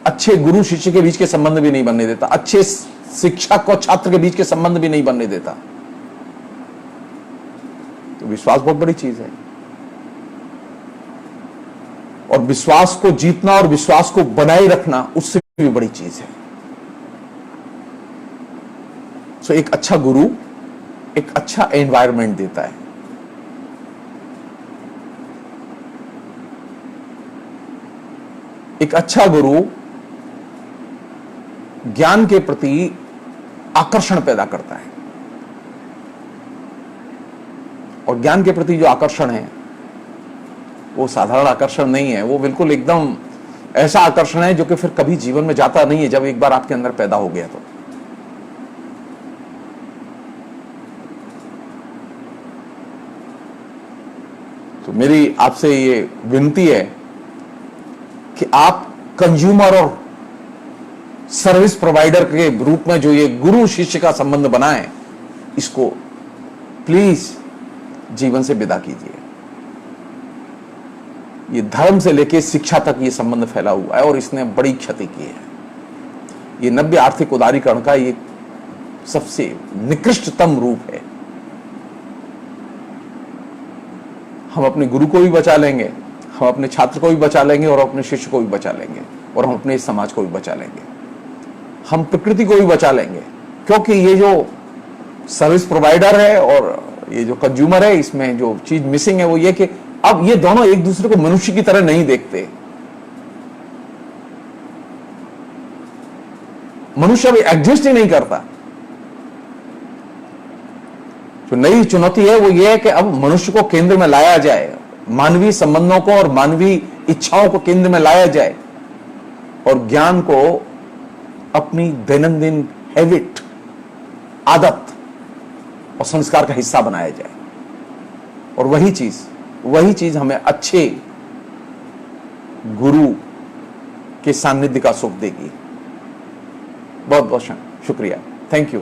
अच्छे गुरु शिष्य के बीच के संबंध भी नहीं बनने देता, अच्छे शिक्षक और छात्र के बीच के संबंध भी नहीं बनने देता। तो विश्वास बहुत बड़ी चीज है, और विश्वास को जीतना और विश्वास को बनाए रखना उससे भी बड़ी चीज है। सो एक अच्छा गुरु एक अच्छा एनवायरनमेंट देता है। एक अच्छा गुरु ज्ञान के प्रति आकर्षण पैदा करता है, और ज्ञान के प्रति जो आकर्षण है वो साधारण आकर्षण नहीं है, वो बिल्कुल एकदम ऐसा आकर्षण है जो कि फिर कभी जीवन में जाता नहीं है, जब एक बार आपके अंदर पैदा हो गया तो। तो मेरी आपसे ये विनती है कि आप कंज्यूमर और सर्विस प्रोवाइडर के रूप में जो ये गुरु शिष्य का संबंध बनाए, इसको प्लीज जीवन से विदा कीजिए। ये धर्म से लेकर शिक्षा तक ये संबंध फैला हुआ है और इसने बड़ी क्षति की है। ये नव्य आर्थिक उदारीकरण का ये सबसे निकृष्टतम रूप है। हम अपने गुरु को भी बचा लेंगे, हम अपने छात्र को भी बचा लेंगे और अपने शिष्य को भी बचा लेंगे और हम अपने समाज को भी बचा लेंगे, हम प्रकृति को भी बचा लेंगे। क्योंकि ये जो सर्विस प्रोवाइडर है और ये जो कंज्यूमर है, इसमें जो चीज मिसिंग है वो ये कि अब ये दोनों एक दूसरे को मनुष्य की तरह नहीं देखते। मनुष्य अभी एग्जिस्ट ही नहीं करता। जो नई चुनौती है वो ये है कि अब मनुष्य को केंद्र में लाया जाए, मानवीय संबंधों को और मानवीय इच्छाओं को केंद्र में लाया जाए और ज्ञान को अपनी दैनंदिन हैबिट, आदत और संस्कार का हिस्सा बनाया जाए। और वही चीज हमें अच्छे गुरु के सानिध्य का सुख देगी। बहुत बहुत शुक्रिया। Thank you.